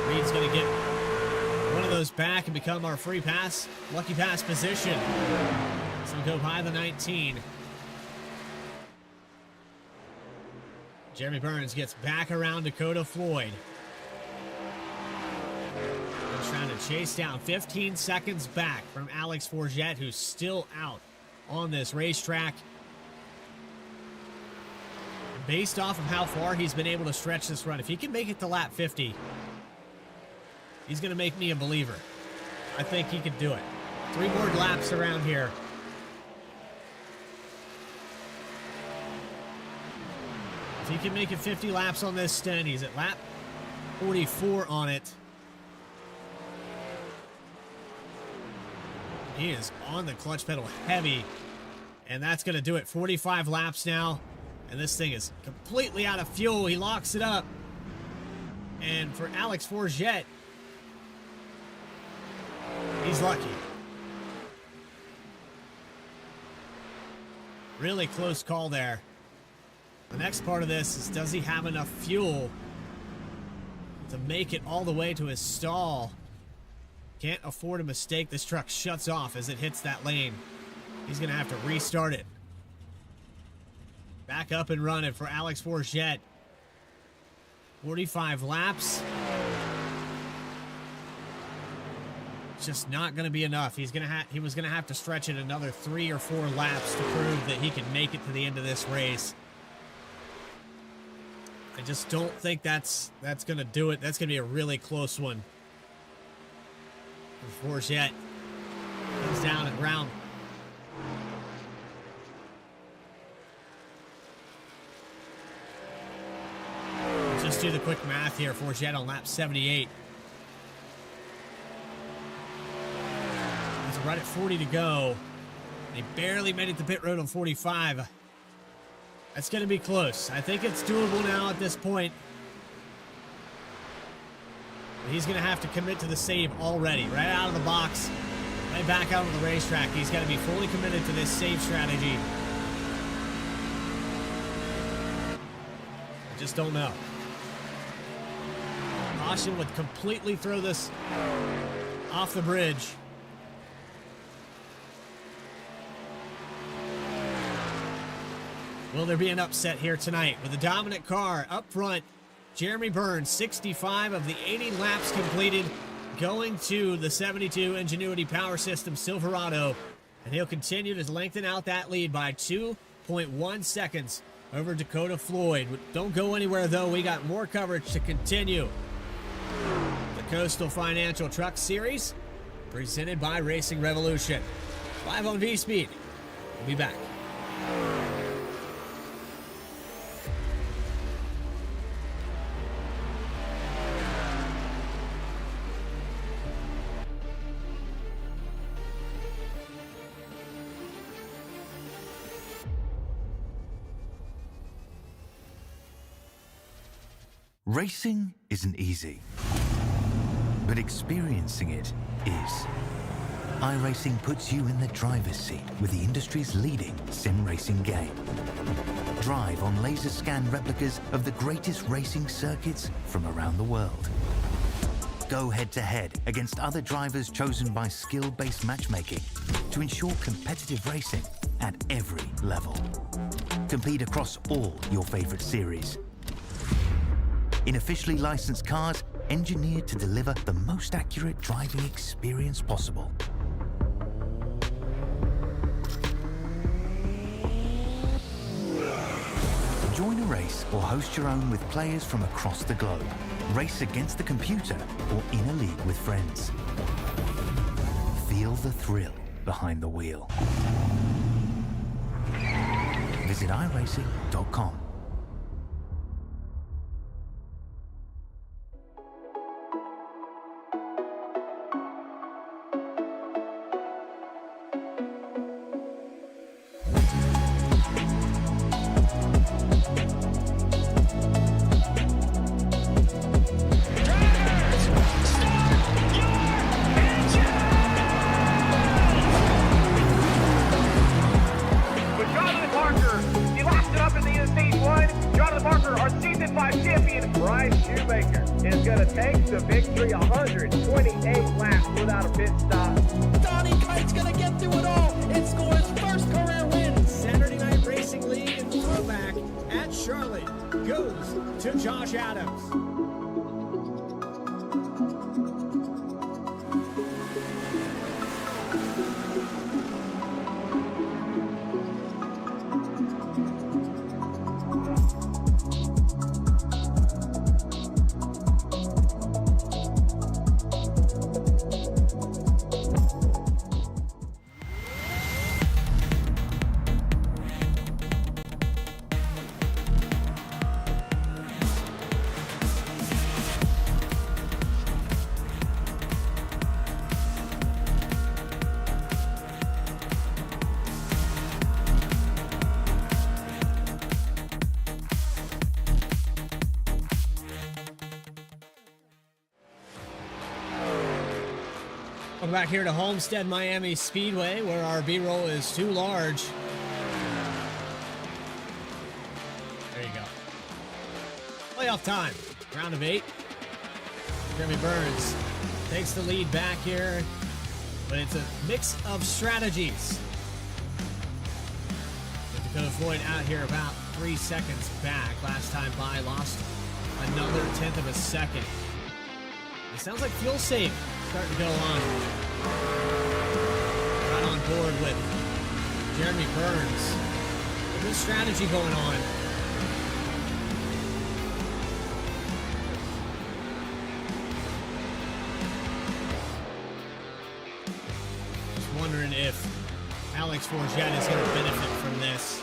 Reed's going to get one of those back and become our free pass, lucky pass position. So we'll go by the 19. Jeremy Burns gets back around Dakota Floyd. He's trying to chase down 15 seconds back from Alex Forget, who's still out on this racetrack. Based off of how far he's been able to stretch this run, if he can make it to lap 50, he's going to make me a believer. I think he could do it. 3 more laps around here. If he can make it 50 laps on this stint, he's at lap 44 on it. He is on the clutch pedal heavy, and that's going to do it. 45 laps now, and this thing is completely out of fuel. He locks it up, and for Alex Forget, he's lucky. Really close call there. The next part of this is, does he have enough fuel to make it all the way to his stall? Can't afford a mistake. This truck shuts off as it hits that lane. He's going to have to restart it. Back up and running for Alex Forget. 45 laps. It's just not going to be enough. He was going to have to stretch it another 3 or 4 laps to prove that he can make it to the end of this race. I just don't think that's going to do it. That's going to be a really close one. Forget comes down and ground. Just do the quick math here. Forget on lap 78. He's right at 40 to go. He barely made it to pit road on 45. That's going to be close. I think it's doable now at this point. He's going to have to commit to the save already, right out of the box, right back out on the racetrack. He's got to be fully committed to this save strategy. I just don't know. Caution would completely throw this off the bridge. Will there be an upset here tonight with the dominant car up front? Jeremy Burns, 65 of the 80 laps completed, going to the 72 Ingenuity Power System Silverado, and he'll continue to lengthen out that lead by 2.1 seconds over Dakota Floyd. Don't go anywhere, though. We got more coverage to continue. The Coastal Financial Truck Series, presented by Racing Revolution. Live on Vspeed. We'll be back. Racing isn't easy, but experiencing it is. iRacing puts you in the driver's seat with the industry's leading sim racing game. Drive on laser scan replicas of the greatest racing circuits from around the world. Go head-to-head against other drivers chosen by skill-based matchmaking to ensure competitive racing at every level. Compete across all your favorite series. In officially licensed cars, engineered to deliver the most accurate driving experience possible. Join a race or host your own with players from across the globe. Race against the computer or in a league with friends. Feel the thrill behind the wheel. Visit iRacing.com. He locked it up in the speed Welcome back here to Homestead, Miami Speedway, where our B-roll is too large. There you go. Playoff time. Round of 8. Jeremy Burns takes the lead back here, but it's a mix of strategies. With Dakota Floyd out here about 3 seconds back. Last time by, lost another 1/10 of a second. It sounds like fuel save starting to go on. Right on board with Jeremy Burns. A good strategy going on. Just wondering if Alex Forget is going to benefit from this.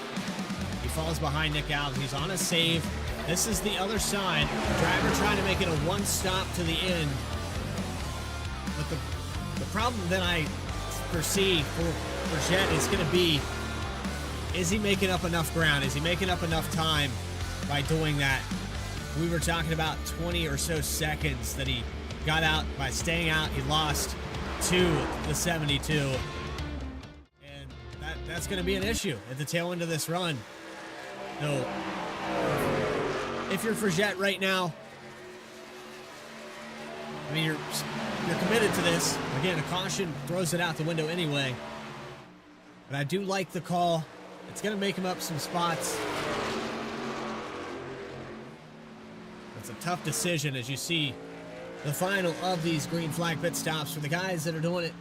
He falls behind Nick Alves. He's on a save. This is the other side. Driver trying to make it a one stop to the end. But the problem that I foresee for Jet is going to be, is he making up enough ground? Is he making up enough time by doing that? We were talking about 20 or so seconds that he got out by staying out. He lost to the 72. And that's going to be an issue at the tail end of this run. So, if you're for Jet right now, I mean, you're committed to this. Again, a caution throws it out the window anyway. But I do like the call. It's going to make him up some spots. It's a tough decision as you see the final of these green flag pit stops for the guys that are doing it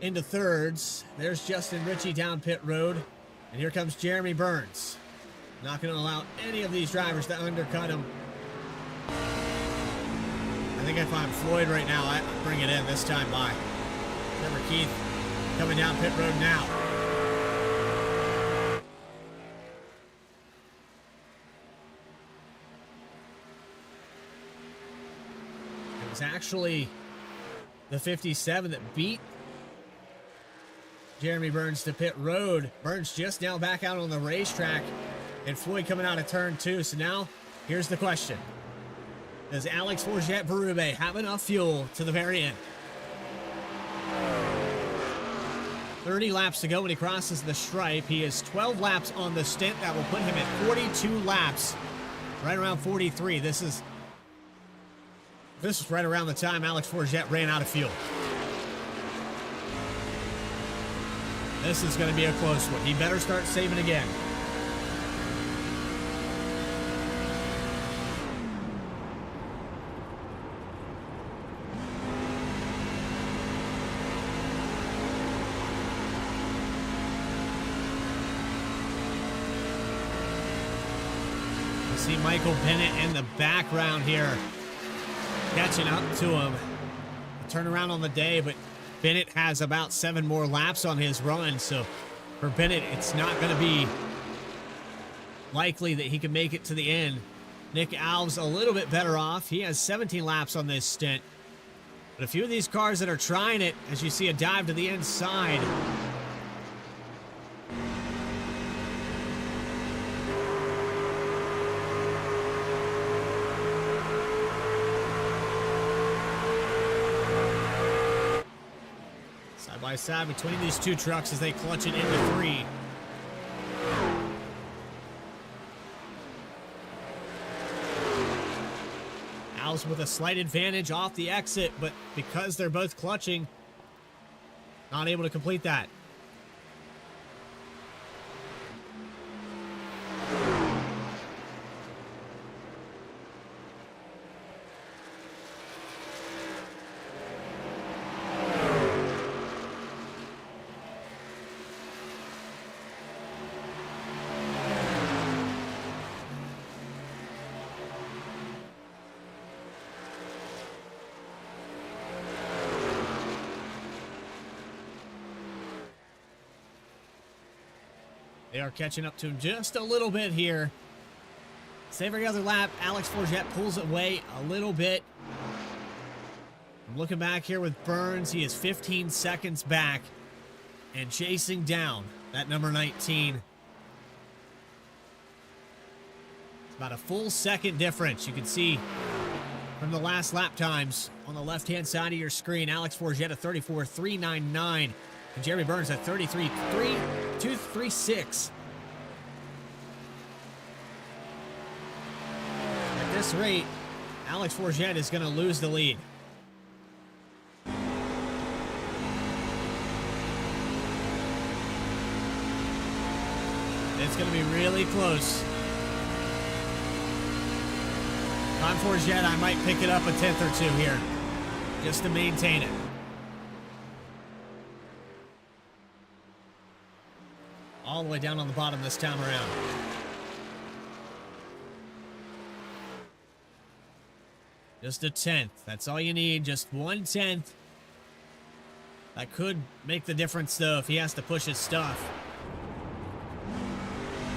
into thirds. There's Justin Ritchie down pit road. And here comes Jeremy Burns. Not going to allow any of these drivers to undercut him. I think if I'm Floyd right now, I bring it in this time by. Trevor Keith coming down pit road now. It was actually the 57 that beat Jeremy Burns to pit road. Burns just now back out on the racetrack, and Floyd coming out of turn 2. So now, here's the question. Does Alex Forget Berube have enough fuel to the very end? 30 laps to go when he crosses the stripe. He is 12 laps on the stint. That will put him at 42 laps, right around 43. This is right around the time Alex Forget ran out of fuel. This is going to be a close one. He better start saving again. See Michael Bennett in the background here, catching up to him. Turnaround on the day, but Bennett has about 7 more laps on his run, so for Bennett, it's not going to be likely that he can make it to the end. Nick Alves a little bit better off. He has 17 laps on this stint. But a few of these cars that are trying it, as you see a dive to the inside, by side between these two trucks as they clutch it into 3. Alves with a slight advantage off the exit, but because they're both clutching, not able to complete that. They are catching up to him just a little bit here. So every other lap, Alex Forget pulls away a little bit. I'm looking back here with Burns. He is 15 seconds back and chasing down that number 19. It's about a full second difference. You can see from the last lap times on the left-hand side of your screen. Alex Forget at 34.399 and Jeremy Burns at 33.236. At this rate, Alex Forget is going to lose the lead. It's going to be really close. If I'm Forget, I might pick it up a 10th or 2 here, just to maintain it. All the way down on the bottom this time around. Just a 10th. That's all you need. Just 1/10. That could make the difference, though, if he has to push his stuff.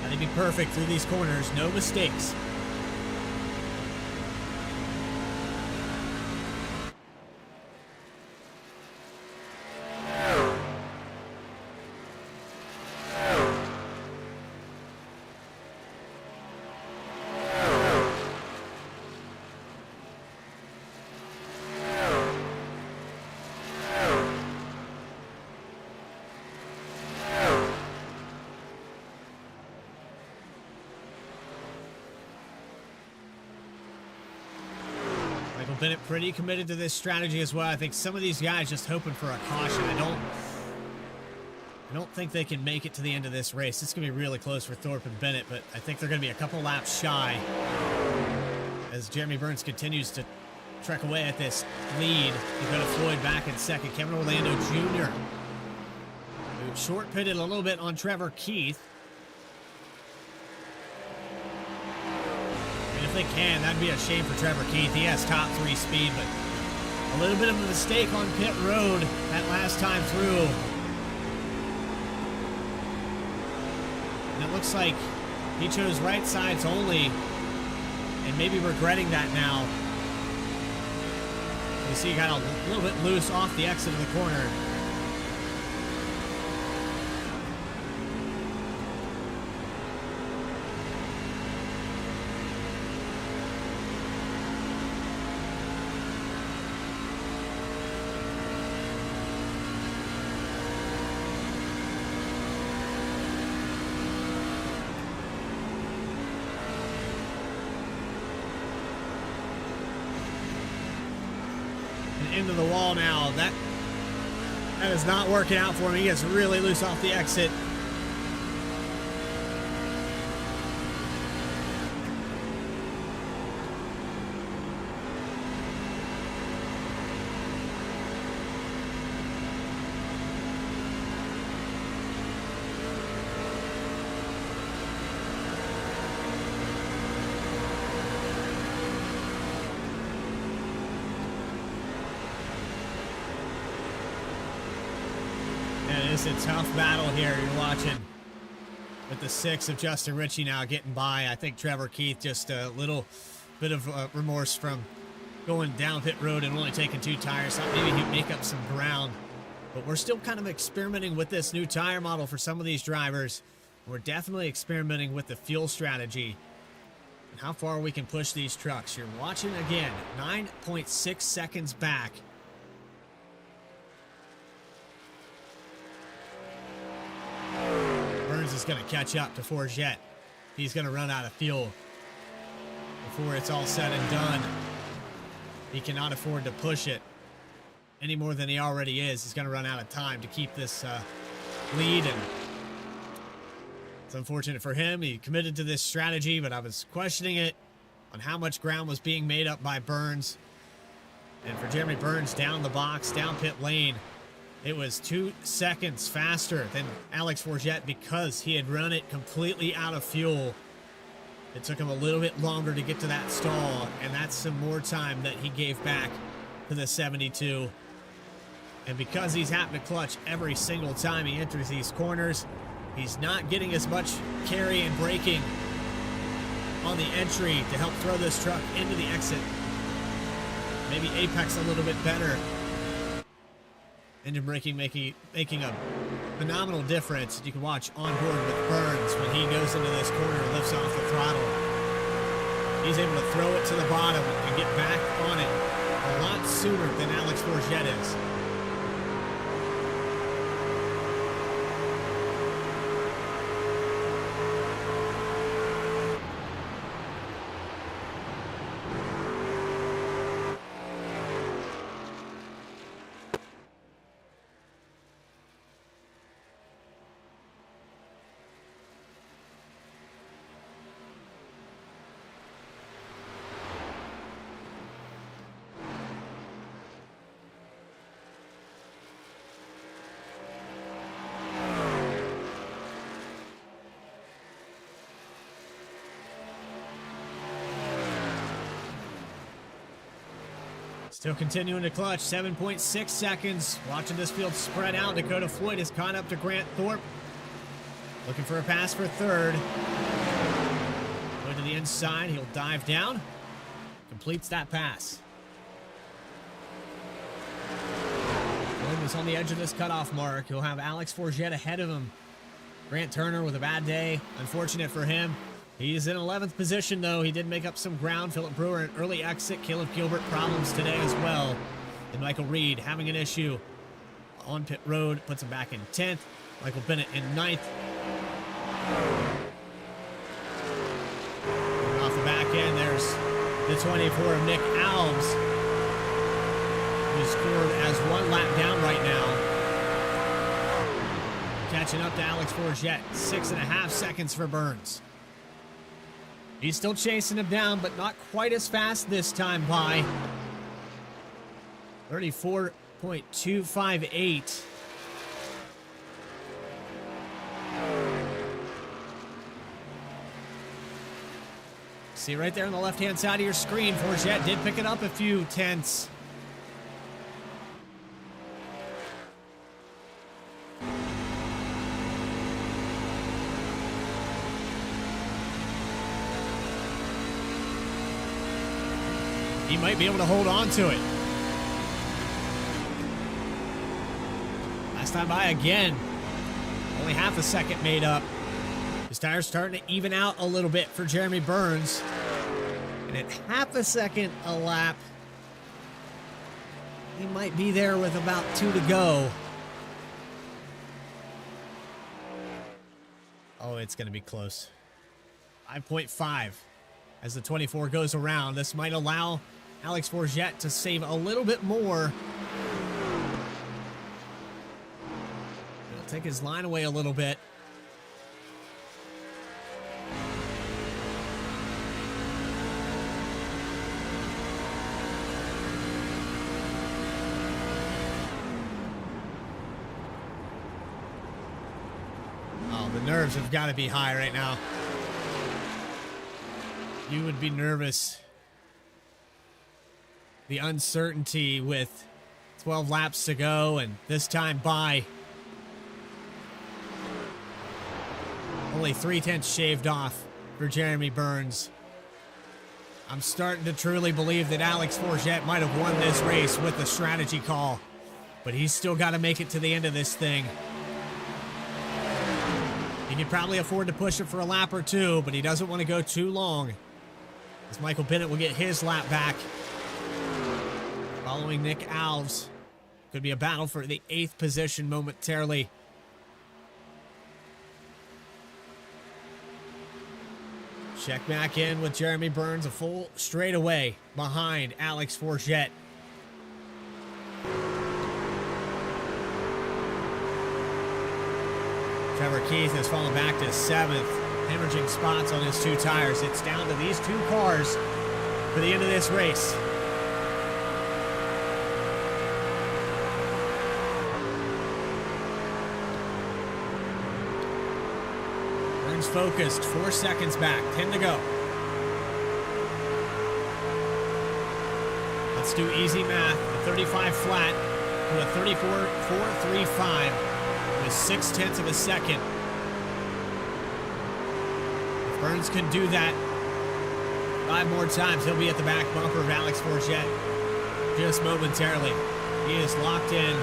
That'd be perfect through these corners. No mistakes. Bennett pretty committed to this strategy as well. I think some of these guys just hoping for a caution. I don't think they can make it to the end of this race. It's going to be really close for Thorpe and Bennett, but I think they're going to be a couple laps shy as Jeremy Burns continues to trek away at this lead. You've got Floyd back in second. Kevin Orlando Jr. who short pitted a little bit on Trevor Keith. If they can, that'd be a shame for Trevor Keith. He has top 3 speed, but a little bit of a mistake on pit road that last time through. And it looks like he chose right sides only and maybe regretting that now. You see he got a little bit loose off the exit of the corner. Into the wall now. That is not working out for him. He gets really loose off the exit. It's a tough battle here you're watching with the 6 of Justin Ritchie now getting by. I think Trevor Keith just a little bit of remorse from going down pit road and only taking 2 tires. Thought maybe he'd make up some ground, but we're still kind of experimenting with this new tire model for some of these drivers. We're definitely experimenting with the fuel strategy and how far we can push these trucks. You're watching again, 9.6 seconds back. Is going to catch up to Forget. He's going to run out of fuel before it's all said and done. He cannot afford to push it any more than he already is. He's going to run out of time to keep this lead, and it's unfortunate for him. He committed to this strategy, but I was questioning it on how much ground was being made up by Burns. And for Jeremy Burns down the box, down pit lane, it was 2 seconds faster than Alex Forget because he had run it completely out of fuel. It took him a little bit longer to get to that stall, and that's some more time that he gave back to the 72. And because he's having to clutch every single time he enters these corners, he's not getting as much carry and braking on the entry to help throw this truck into the exit. Maybe apex a little bit better. Engine braking making a phenomenal difference. You can watch on board with Burns when he goes into this corner and lifts off the throttle. He's able to throw it to the bottom and get back on it a lot sooner than Alex Forget is. Still continuing to clutch, 7.6 seconds. Watching this field spread out. Dakota Floyd has caught up to Grant Thorpe. Looking for a pass for third. Going to the inside, he'll dive down. Completes that pass. Floyd was on the edge of this cutoff mark. He'll have Alex Forget ahead of him. Grant Turner with a bad day. Unfortunate for him. He's in 11th position, though. He did make up some ground. Philip Brewer, an early exit. Caleb Gilbert, problems today as well. And Michael Reed having an issue on pit road. Puts him back in 10th. Michael Bennett in 9th. And off the back end, there's the 24 of Nick Alves, who scored as 1 lap down right now. Catching up to Alex Forget. 6.5 seconds for Burns. He's still chasing him down, but not quite as fast this time by 34.258. See right there on the left-hand side of your screen, Forget did pick it up a few tenths. He might be able to hold on to it. Last time by again. Only half a second made up. His tire's starting to even out a little bit for Jeremy Burns. And at half a second a lap, he might be there with about 2 to go. Oh, it's going to be close. 5.5 as the 24 goes around. This might allow Alex Forget to save a little bit more. He'll take his line away a little bit. Oh, the nerves have got to be high right now. You would be nervous. The uncertainty with 12 laps to go and this time by. Only 3/10 shaved off for Jeremy Burns. I'm starting to truly believe that Alex Forget might have won this race with the strategy call, but he's still got to make it to the end of this thing. He could probably afford to push it for a lap or two, but he doesn't want to go too long, as Michael Bennett will get his lap back. Following Nick Alves. Could be a battle for the 8th position momentarily. Check back in with Jeremy Burns, a full straightaway behind Alex Forget. Trevor Keith has fallen back to 7th, hemorrhaging spots on his 2 tires. It's down to these 2 cars for the end of this race. Burns focused, 4 seconds back, 10 to go. Let's do easy math. A 35 flat to a 34.435 with 6/10 of a second. If Burns can do that 5 more times, he'll be at the back bumper of Alex Forget just momentarily. He is locked in.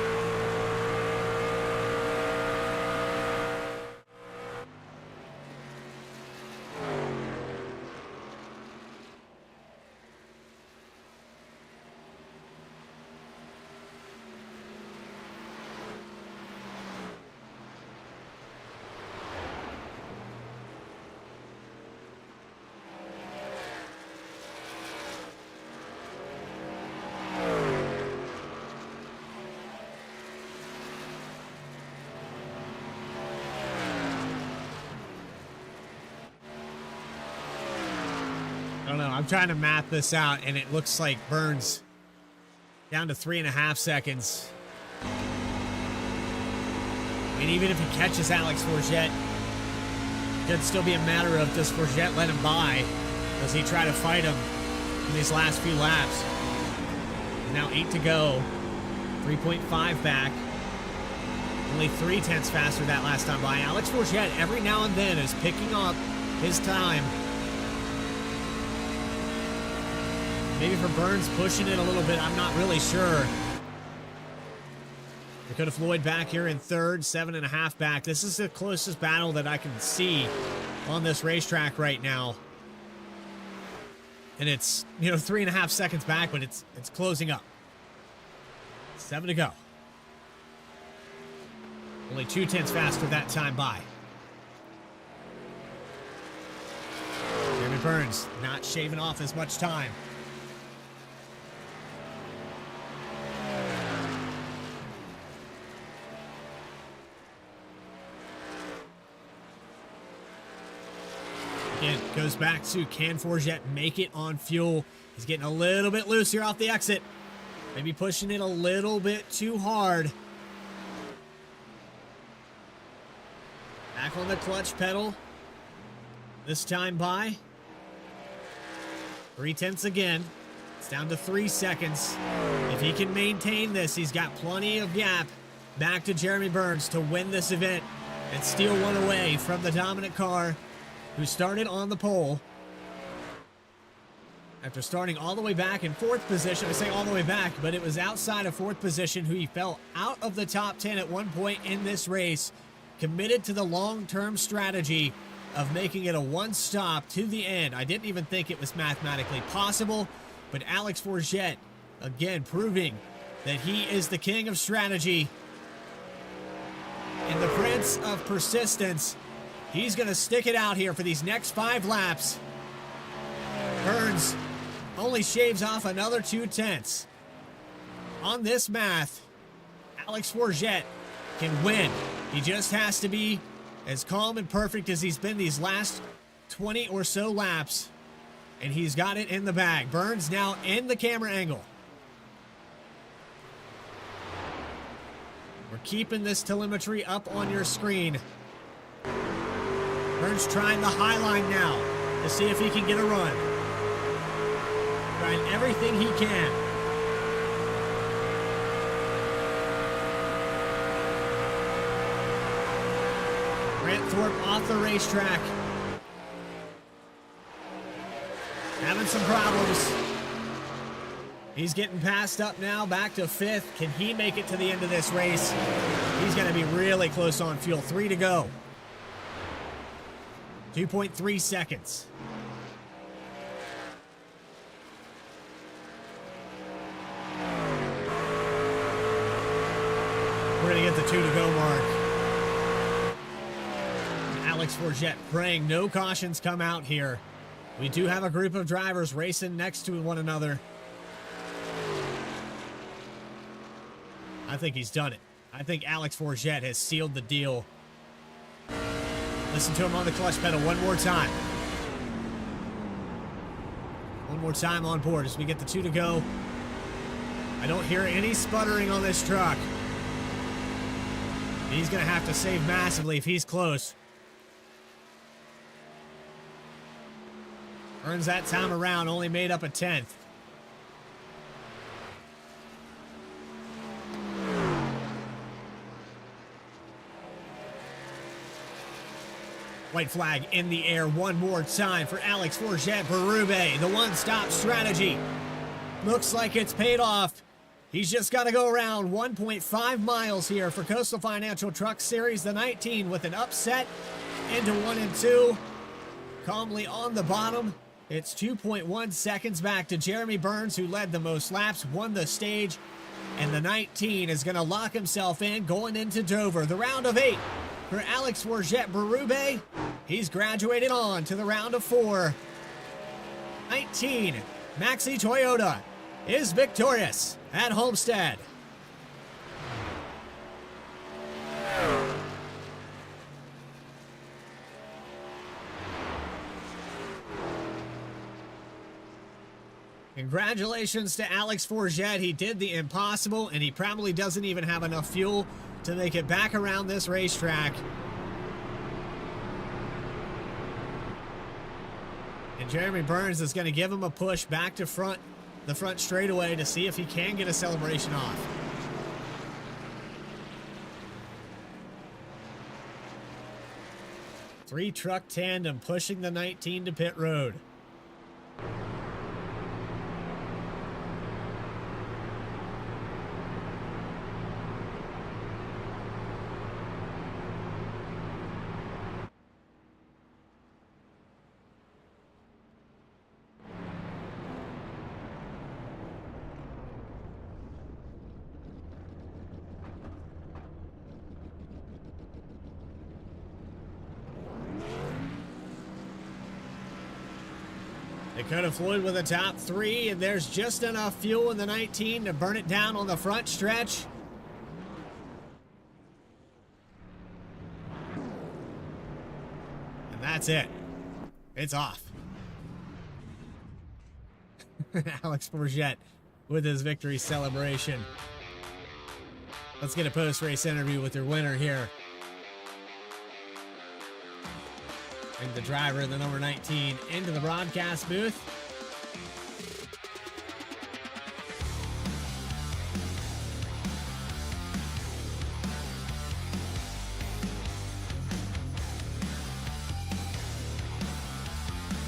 don't know. I'm trying to map this out, and it looks like Burns down to 3.5 seconds. I mean, even if he catches Alex Forget, it could still be a matter of, does Forget let him by? Does he try to fight him in these last few laps? Now 8 to go. 3.5 back. Only 0.3 faster that last time by. Alex Forget every now and then is picking up his time. Maybe for Burns pushing it a little bit, I'm not really sure. Dakota Floyd back here in third, 7.5 back. This is the closest battle that I can see on this racetrack right now. And it's, 3.5 seconds back, but it's closing up. 7 to go. Only 0.2 faster that time by. Jeremy Burns not shaving off as much time. Again, goes back to, can Forget make it on fuel? He's getting a little bit loose here off the exit. Maybe pushing it a little bit too hard. Back on the clutch pedal. This time by 0.3 again. It's down to 3 seconds. If he can maintain this, he's got plenty of gap back to Jeremy Burns to win this event and steal one away from the dominant car who started on the pole. After starting all the way back in 4th position, I say all the way back, but it was outside of 4th position, who he fell out of the top 10 at one point in this race, committed to the long-term strategy of making it a one-stop to the end. I didn't even think it was mathematically possible, but Alex Forget, again, proving that he is the king of strategy and the prince of persistence. He's going to stick it out here for these next 5 laps. Burns only shaves off another 0.2. On this math, Alex Forget can win. He just has to be as calm and perfect as he's been these last 20 or so laps, and he's got it in the bag. Burns now in the camera angle. We're keeping this telemetry up on your screen. Burns trying the high line now to see if he can get a run. Trying everything he can. Grant Thorpe off the racetrack. Having some problems. He's getting passed up now, back to 5th. Can he make it to the end of this race? He's going to be really close on fuel. 3 to go. 2.3 seconds. We're going to get the 2 to go mark. And Alex Forget praying no cautions come out here. We do have a group of drivers racing next to one another. I think he's done it. I think Alex Forget has sealed the deal. Listen to him on the clutch pedal one more time. One more time on board as we get the 2 to go. I don't hear any sputtering on this truck. He's going to have to save massively if he's close. Burns that time around, only made up a 10th. White flag in the air one more time for Alex Forget Berube. The one-stop strategy looks like it's paid off. He's just got to go around 1.5 miles here for Coastal Financial Truck Series, the 19, with an upset into 1 and 2. Calmly on the bottom. It's 2.1 seconds back to Jeremy Burns, who led the most laps, won the stage, and the 19 is going to lock himself in going into Dover. The round of 8 for Alex Forget Berube. He's graduated on to the round of 4. 19, Maxi Toyota is victorious at Homestead. Congratulations to Alex Forget. He did the impossible, and he probably doesn't even have enough fuel to make it back around this racetrack. And Jeremy Burns is going to give him a push back to the front straightaway to see if he can get a celebration off. Three truck tandem pushing the 19 to pit road. Dakota Floyd with a top 3, and there's just enough fuel in the 19 to burn it down on the front stretch. And that's it. It's off. Alex Forget with his victory celebration. Let's get a post-race interview with your winner here. And the driver, the number 19, into the broadcast booth.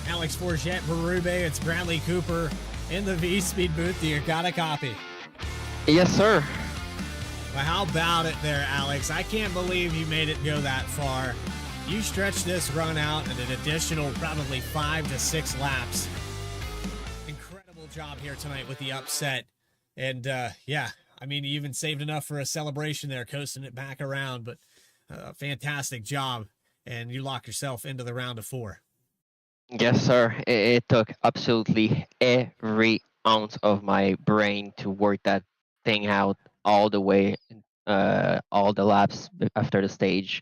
Alex Forget, Berube, it's Bradley Cooper in the Vspeed booth. You got a copy? Yes, sir. Well, how about it there, Alex? I can't believe you made it go that far. You stretched this run out at an additional probably 5 to 6 laps. Incredible job here tonight with the upset. And yeah, I mean, you even saved enough for a celebration there, coasting it back around. But fantastic job. And you lock yourself into the round of 4. Yes, sir. It took absolutely every ounce of my brain to work that thing out all the way, all the laps after the stage.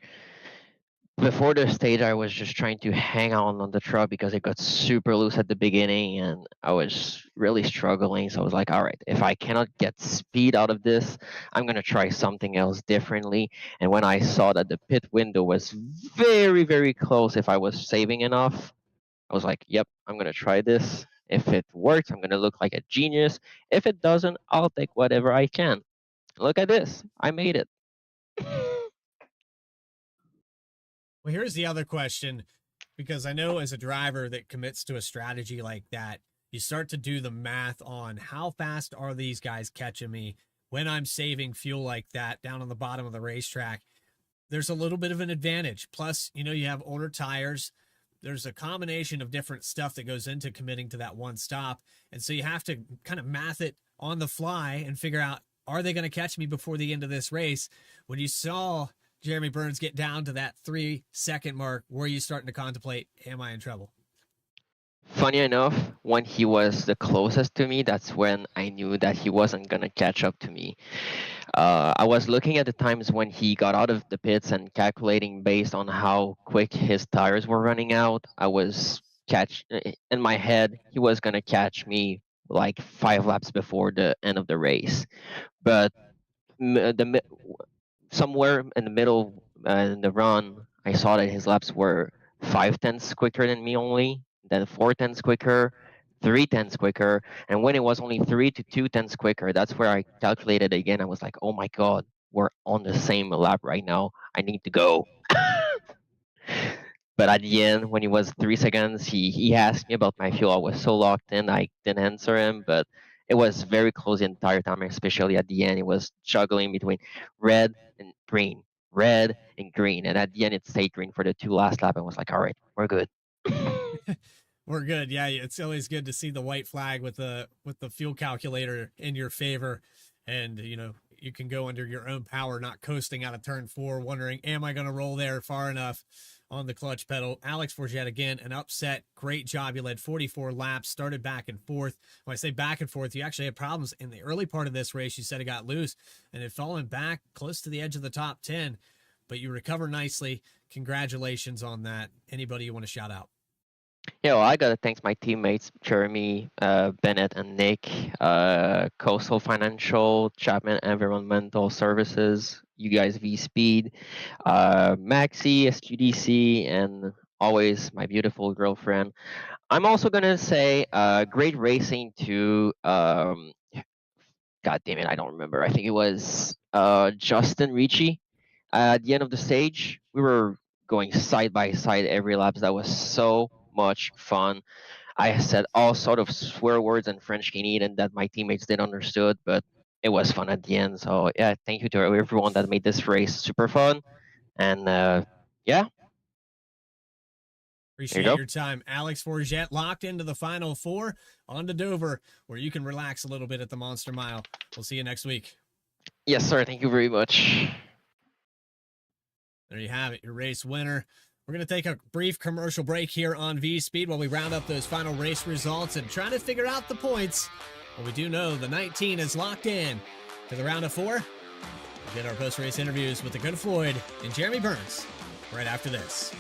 Before the stage, I was just trying to hang on the truck because it got super loose at the beginning and I was really struggling. So I was like, all right, if I cannot get speed out of this, I'm going to try something else differently. And when I saw that the pit window was very, very close, if I was saving enough, I was like, yep, I'm going to try this. If it works, I'm going to look like a genius. If it doesn't, I'll take whatever I can. Look at this. I made it. Well, here's the other question, because I know as a driver that commits to a strategy like that, you start to do the math on how fast are these guys catching me when I'm saving fuel like that down on the bottom of the racetrack. There's a little bit of an advantage. Plus, you know, you have older tires. There's a combination of different stuff that goes into committing to that one stop. And so you have to kind of math it on the fly and figure out, are they going to catch me before the end of this race? When you saw Jeremy Burns get down to that 3-second mark, were you starting to contemplate, am I in trouble? Funny enough, when he was the closest to me, that's when I knew that he wasn't going to catch up to me. I was looking at the times when he got out of the pits and calculating based on how quick his tires were running out. I was in my head, he was going to catch me like 5 laps before the end of the race. But somewhere in the middle in the run, I saw that his laps were 5/10 quicker than me only, then 4/10 quicker, 3/10 quicker, and when it was only 3 to 2/10 quicker, that's where I calculated again. I was like, oh my god, we're on the same lap right now. I need to go. But at the end, when it was 3 seconds, he asked me about my fuel. I was so locked in, I didn't answer him, but it was very close the entire time, especially at the end. It was juggling between red and green, red and green. And at the end, it stayed green for the 2 last lap. I was like, all right, we're good. We're good. Yeah, it's always good to see the white flag with the fuel calculator in your favor. And, you know, you can go under your own power, not coasting out of turn 4, wondering, am I going to roll there far enough on the clutch pedal? Alex Forget, again, an upset. Great job. You led 44 laps, started back and forth. When I say back and forth, you actually had problems in the early part of this race. You said it got loose and had fallen back close to the edge of the top 10, but you recover nicely. Congratulations on that. Anybody you want to shout out? Yeah, well, I gotta thank my teammates Jeremy, Bennett, and Nick, Coastal Financial, Chapman Environmental Services, you guys Vspeed, Maxi, SGDC, and always my beautiful girlfriend. I'm also gonna say great racing to God damn it, I don't remember. I think it was Justin Ricci. At the end of the stage, we were going side by side every lap. That was so much fun. I said all sort of swear words and French Canadian that my teammates didn't understood, but it was fun at the end. So yeah, thank you to everyone that made this race super fun. And yeah, there you Appreciate go. your time. Alex Forget locked into the final four on to Dover, where you can relax a little bit at the Monster Mile. We'll see you next week. Yes, sir. Thank you very much. There you have it, your race winner. We're going to take a brief commercial break here on Vspeed while we round up those final race results and try to figure out the points. But we do know the 19 is locked in to the round of four. We'll get our post-race interviews with the good Floyd and Jeremy Burns right after this.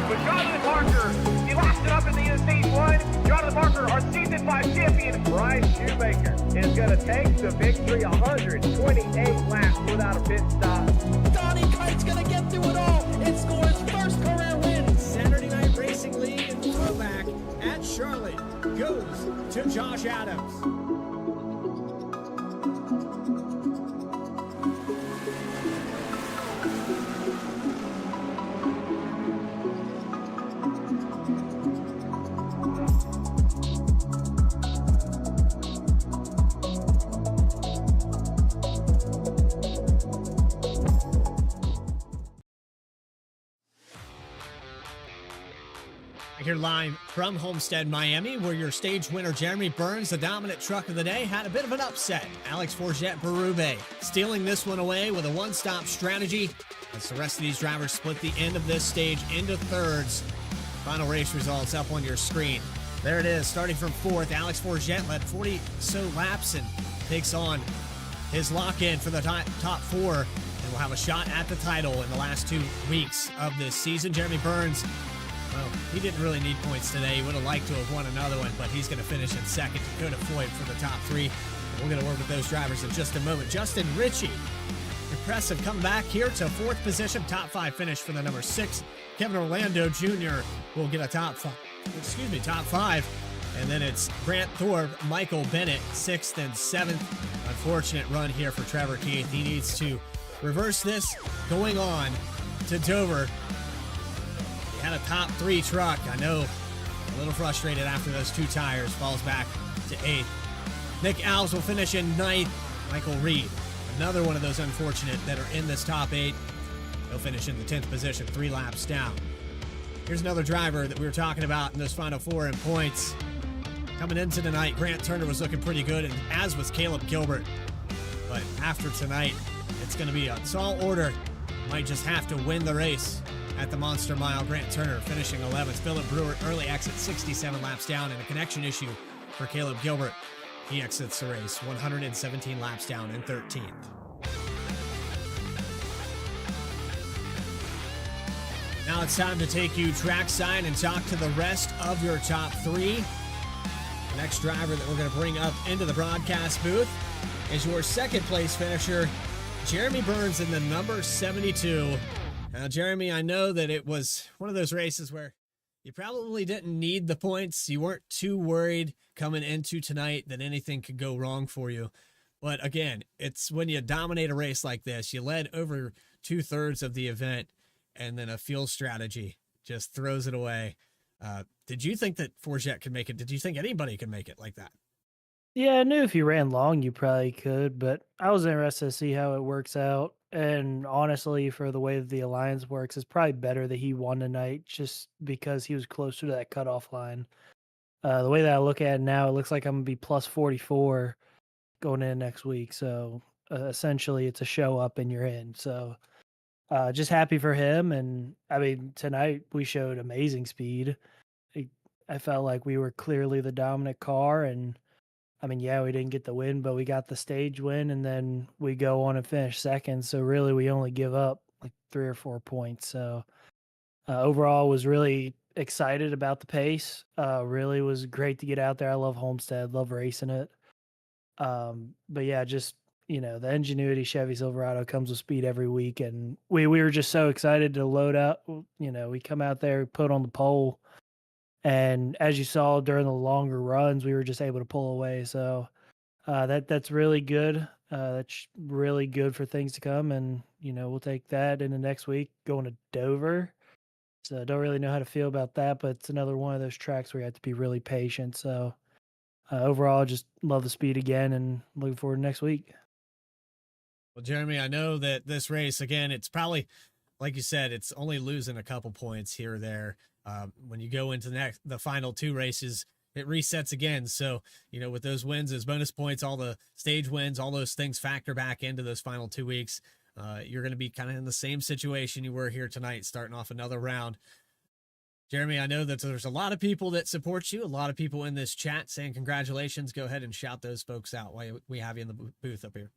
With Jonathan Parker, he locked it up at the end of stage one. Jonathan Parker, our season 5 champion. Bryce Shoemaker is going to take the victory 128 laps without a pit stop. Donnie Kite's gonna get through it all and score his first career win. Saturday Night Racing League and throwback at Charlotte goes to Josh Adams. Here live from Homestead, Miami, where your stage winner Jeremy Burns, the dominant truck of the day, had a bit of an upset. Alex Forget Berube stealing this one away with a one-stop strategy as the rest of these drivers split the end of this stage into thirds. Final race results up on your screen. There it is, starting from fourth. Alex Forget led 40 so laps and takes on his lock-in for the top four and will have a shot at the title in the last 2 weeks of this season. Jeremy Burns, well, he didn't really need points today. He would have liked to have won another one, but he's going to finish in second. Dakota Floyd for the top three. And we're going to work with those drivers in just a moment. Justin Ritchie, impressive comeback here to fourth position. Top five finish for the number 6. Kevin Orlando Jr. will get a top five. And then it's Grant Thorpe, Michael Bennett, 6th and 7th. Unfortunate run here for Trevor Keith. He needs to reverse this going on to Dover. He had a top 3 truck. I know, a little frustrated after those 2 tires. Falls back to 8th. Nick Alves will finish in 9th. Michael Reed, another one of those unfortunate that are in this top 8. He'll finish in the 10th position, 3 laps down. Here's another driver that we were talking about in those final 4 in points. Coming into tonight, Grant Turner was looking pretty good, and as was Caleb Gilbert. But after tonight, it's going to be a tall order. Might just have to win the race at the Monster Mile. Grant Turner finishing 11th. Philip Brewer, early exit, 67 laps down, and a connection issue for Caleb Gilbert. He exits the race 117 laps down in 13th. Now it's time to take you trackside and talk to the rest of your top three. The next driver that we're going to bring up into the broadcast booth is your second place finisher, Jeremy Burns in the number 72. Now, Jeremy, I know that it was one of those races where you probably didn't need the points. You weren't too worried coming into tonight that anything could go wrong for you. But again, it's when you dominate a race like this, you led over 2/3 of the event, and then a fuel strategy just throws it away. Did you think that Forget could make it? Did you think anybody could make it like that? Yeah, I knew if you ran long, you probably could, but I was interested to see how it works out. And honestly, for the way that the alliance works, it's probably better that he won tonight just because he was closer to that cutoff line. The way that I look at it now, it looks like I'm going to be plus 44 going in next week. So essentially, it's a show up and you're in. So just happy for him. And I mean, tonight we showed amazing speed. I felt like we were clearly the dominant car. And I mean, yeah, we didn't get the win, but we got the stage win. And then we go on and finish second. So really, we only give up like 3 or 4 points. So overall, was really excited about the pace. Really was great to get out there. I love Homestead, love racing it. But yeah, just the Ingenuity Chevy Silverado comes with speed every week, and we were just so excited to load up. We come out there, put on the pole, and as you saw during the longer runs, we were just able to pull away. So that's really good. That's really good for things to come, and we'll take that into next week, going to Dover. So I don't really know how to feel about that, but it's another one of those tracks where you have to be really patient. So overall, just love the speed again, and looking forward to next week. Well, Jeremy, I know that this race, again, it's probably, like you said, it's only losing a couple points here or there. When you go into the final 2 races, it resets again. So, with those wins, those bonus points, all the stage wins, all those things factor back into those final 2 weeks. You're going to be kind of in the same situation you were here tonight, starting off another round. Jeremy, I know that there's a lot of people that support you, a lot of people in this chat saying congratulations. Go ahead and shout those folks out while we have you in the booth up here.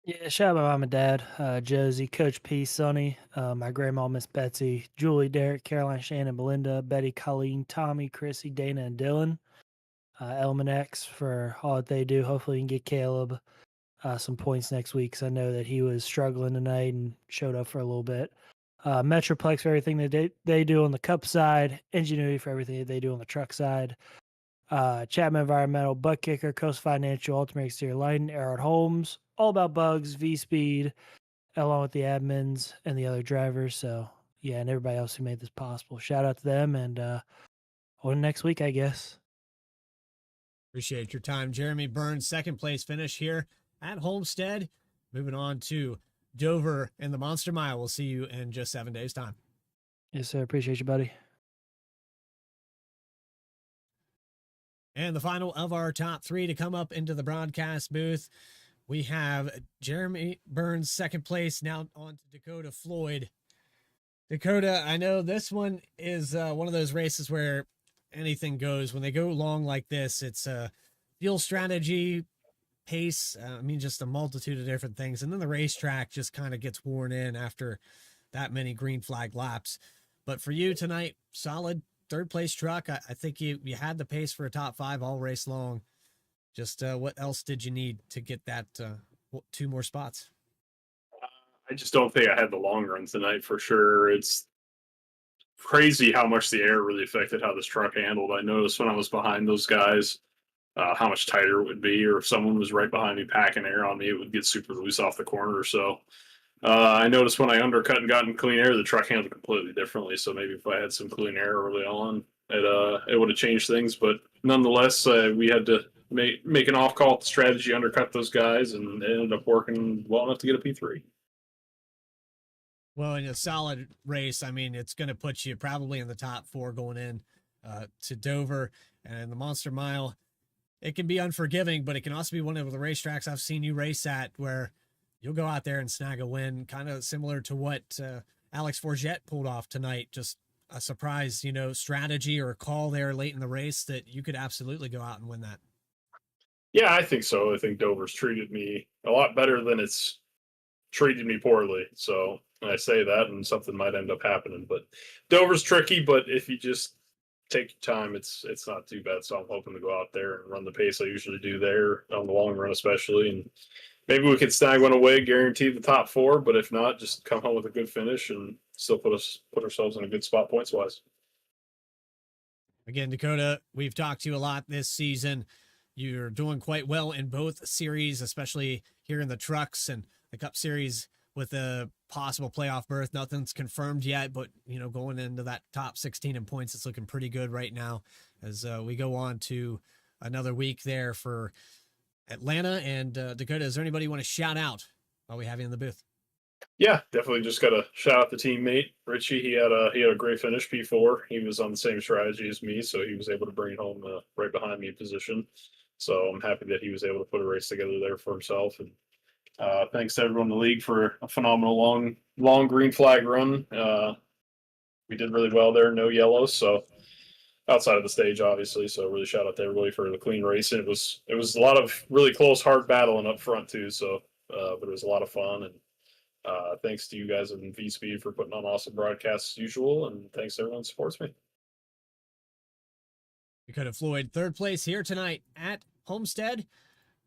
Yeah, shout out my mom and dad, Josie, Coach P, Sonny, my grandma, Miss Betsy, Julie, Derek, Caroline, Shannon, Belinda, Betty, Colleen, Tommy, Chrissy, Dana, and Dylan. Element X for all that they do. Hopefully, we can get Caleb some points next week, because I know that he was struggling tonight and showed up for a little bit. Metroplex for everything that they do on the Cup side, Ingenuity for everything that they do on the truck side. Chapman Environmental, Butt Kicker, Coast Financial, Ultimate Exterior Lighting, Arrowhead Homes, All About Bugs, Vspeed, along with the admins and the other drivers. So, yeah, and everybody else who made this possible. Shout out to them, and on next week, I guess. Appreciate your time, Jeremy Burns. Second place finish here at Homestead. Moving on to Dover and the Monster Mile. We'll see you in just 7 days' time. Yes, sir. Appreciate you, buddy. And the final of our top 3 to come up into the broadcast booth, we have Jeremy Burns, second place. Now on to Dakota Floyd. Dakota, I know this one is one of those races where anything goes. When they go long like this, it's fuel strategy, pace, just a multitude of different things. And then the racetrack just kind of gets worn in after that many green flag laps. But for you tonight, solid third place truck. I think you had the pace for a top 5 all race long. Just what else did you need to get that 2 more spots? I just don't think I had the long run tonight for sure. It's crazy how much the air really affected how this truck handled. I noticed when I was behind those guys how much tighter it would be, or if someone was right behind me packing air on me, it would get super loose off the corner or so. I noticed when I undercut and got in clean air, the truck handled completely differently. So maybe if I had some clean air early on, it would have changed things. But nonetheless, we had to make an off-call strategy, undercut those guys, and it ended up working well enough to get a P3. Well, in a solid race, it's going to put you probably in the top 4 going in to Dover. And the Monster Mile, it can be unforgiving, but it can also be one of the racetracks I've seen you race at where you'll go out there and snag a win, kind of similar to what Alex Forget pulled off tonight. Just a surprise, strategy or a call there late in the race that you could absolutely go out and win that. Yeah, I think so. I think Dover's treated me a lot better than it's treated me poorly. So I say that, and something might end up happening. But Dover's tricky. But if you just take your time, it's not too bad. So I'm hoping to go out there and run the pace I usually do there on the long run, especially, and maybe we could snag one away, guarantee the top four. But if not, just come home with a good finish and still put ourselves in a good spot points wise. Again, Dakota, we've talked to you a lot this season. You're doing quite well in both series, especially here in the trucks and the Cup Series with a possible playoff berth. Nothing's confirmed yet, but going into that top 16 in points, it's looking pretty good right now as we go on to another week there for Atlanta. And Dakota, is there anybody you want to shout out while we have you in the booth? Yeah, definitely just got to shout out the teammate Richie. He had a great finish P4. He was on the same strategy as me, so he was able to bring it home right behind me position. So I'm happy that he was able to put a race together there for himself. And thanks to everyone in the league for a phenomenal long green flag run. We did really well there, no yellows. So outside of the stage, obviously. So really shout out to everybody for the clean race. And it was a lot of really close, hard battling up front too. So, but it was a lot of fun. And thanks to you guys in Vspeed for putting on awesome broadcasts as usual. And thanks to everyone who supports me. Dakota Floyd, third place here tonight at Homestead.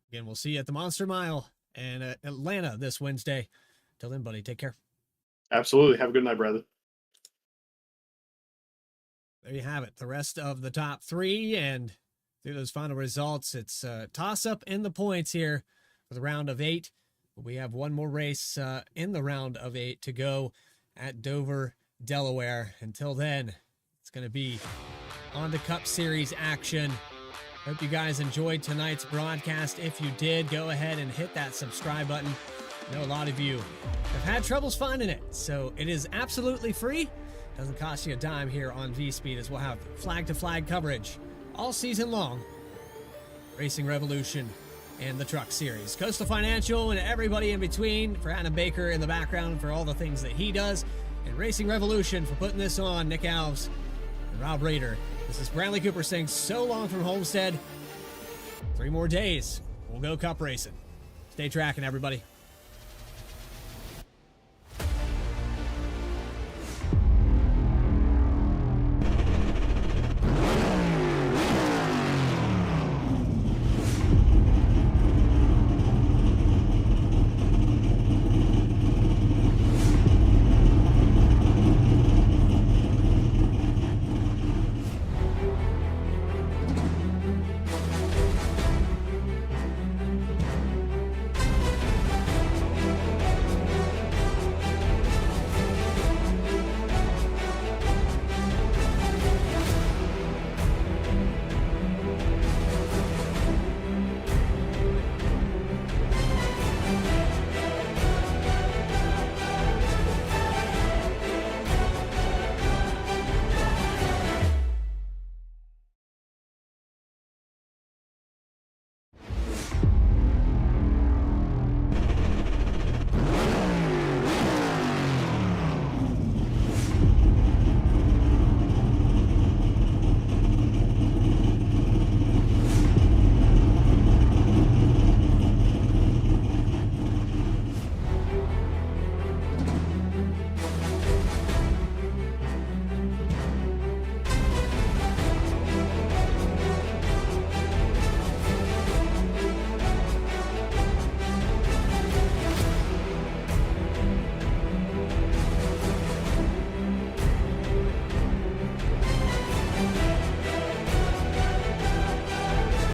Again, we'll see you at the Monster Mile and Atlanta this Wednesday. Till then, buddy, take care. Absolutely. Have a good night, brother. There you have it. The rest of the top three, and through those final results, it's a toss-up in the points here for the round of 8. We have one more race in the round of 8 to go at Dover, Delaware. Until then, it's going to be on to Cup Series action. Hope you guys enjoyed tonight's broadcast. If you did, go ahead and hit that subscribe button. I know a lot of you have had troubles finding it, so it is absolutely free. Doesn't cost you a dime here on Vspeed, as we'll have flag-to-flag coverage all season long. Racing Revolution and the Truck Series. Coastal Financial and everybody in between, for Adam Baker in the background for all the things that he does, and Racing Revolution for putting this on, Nick Alves and Rob Rader. This is Bradley Cooper saying so long from Homestead. 3 more days. We'll go Cup racing. Stay tracking, everybody.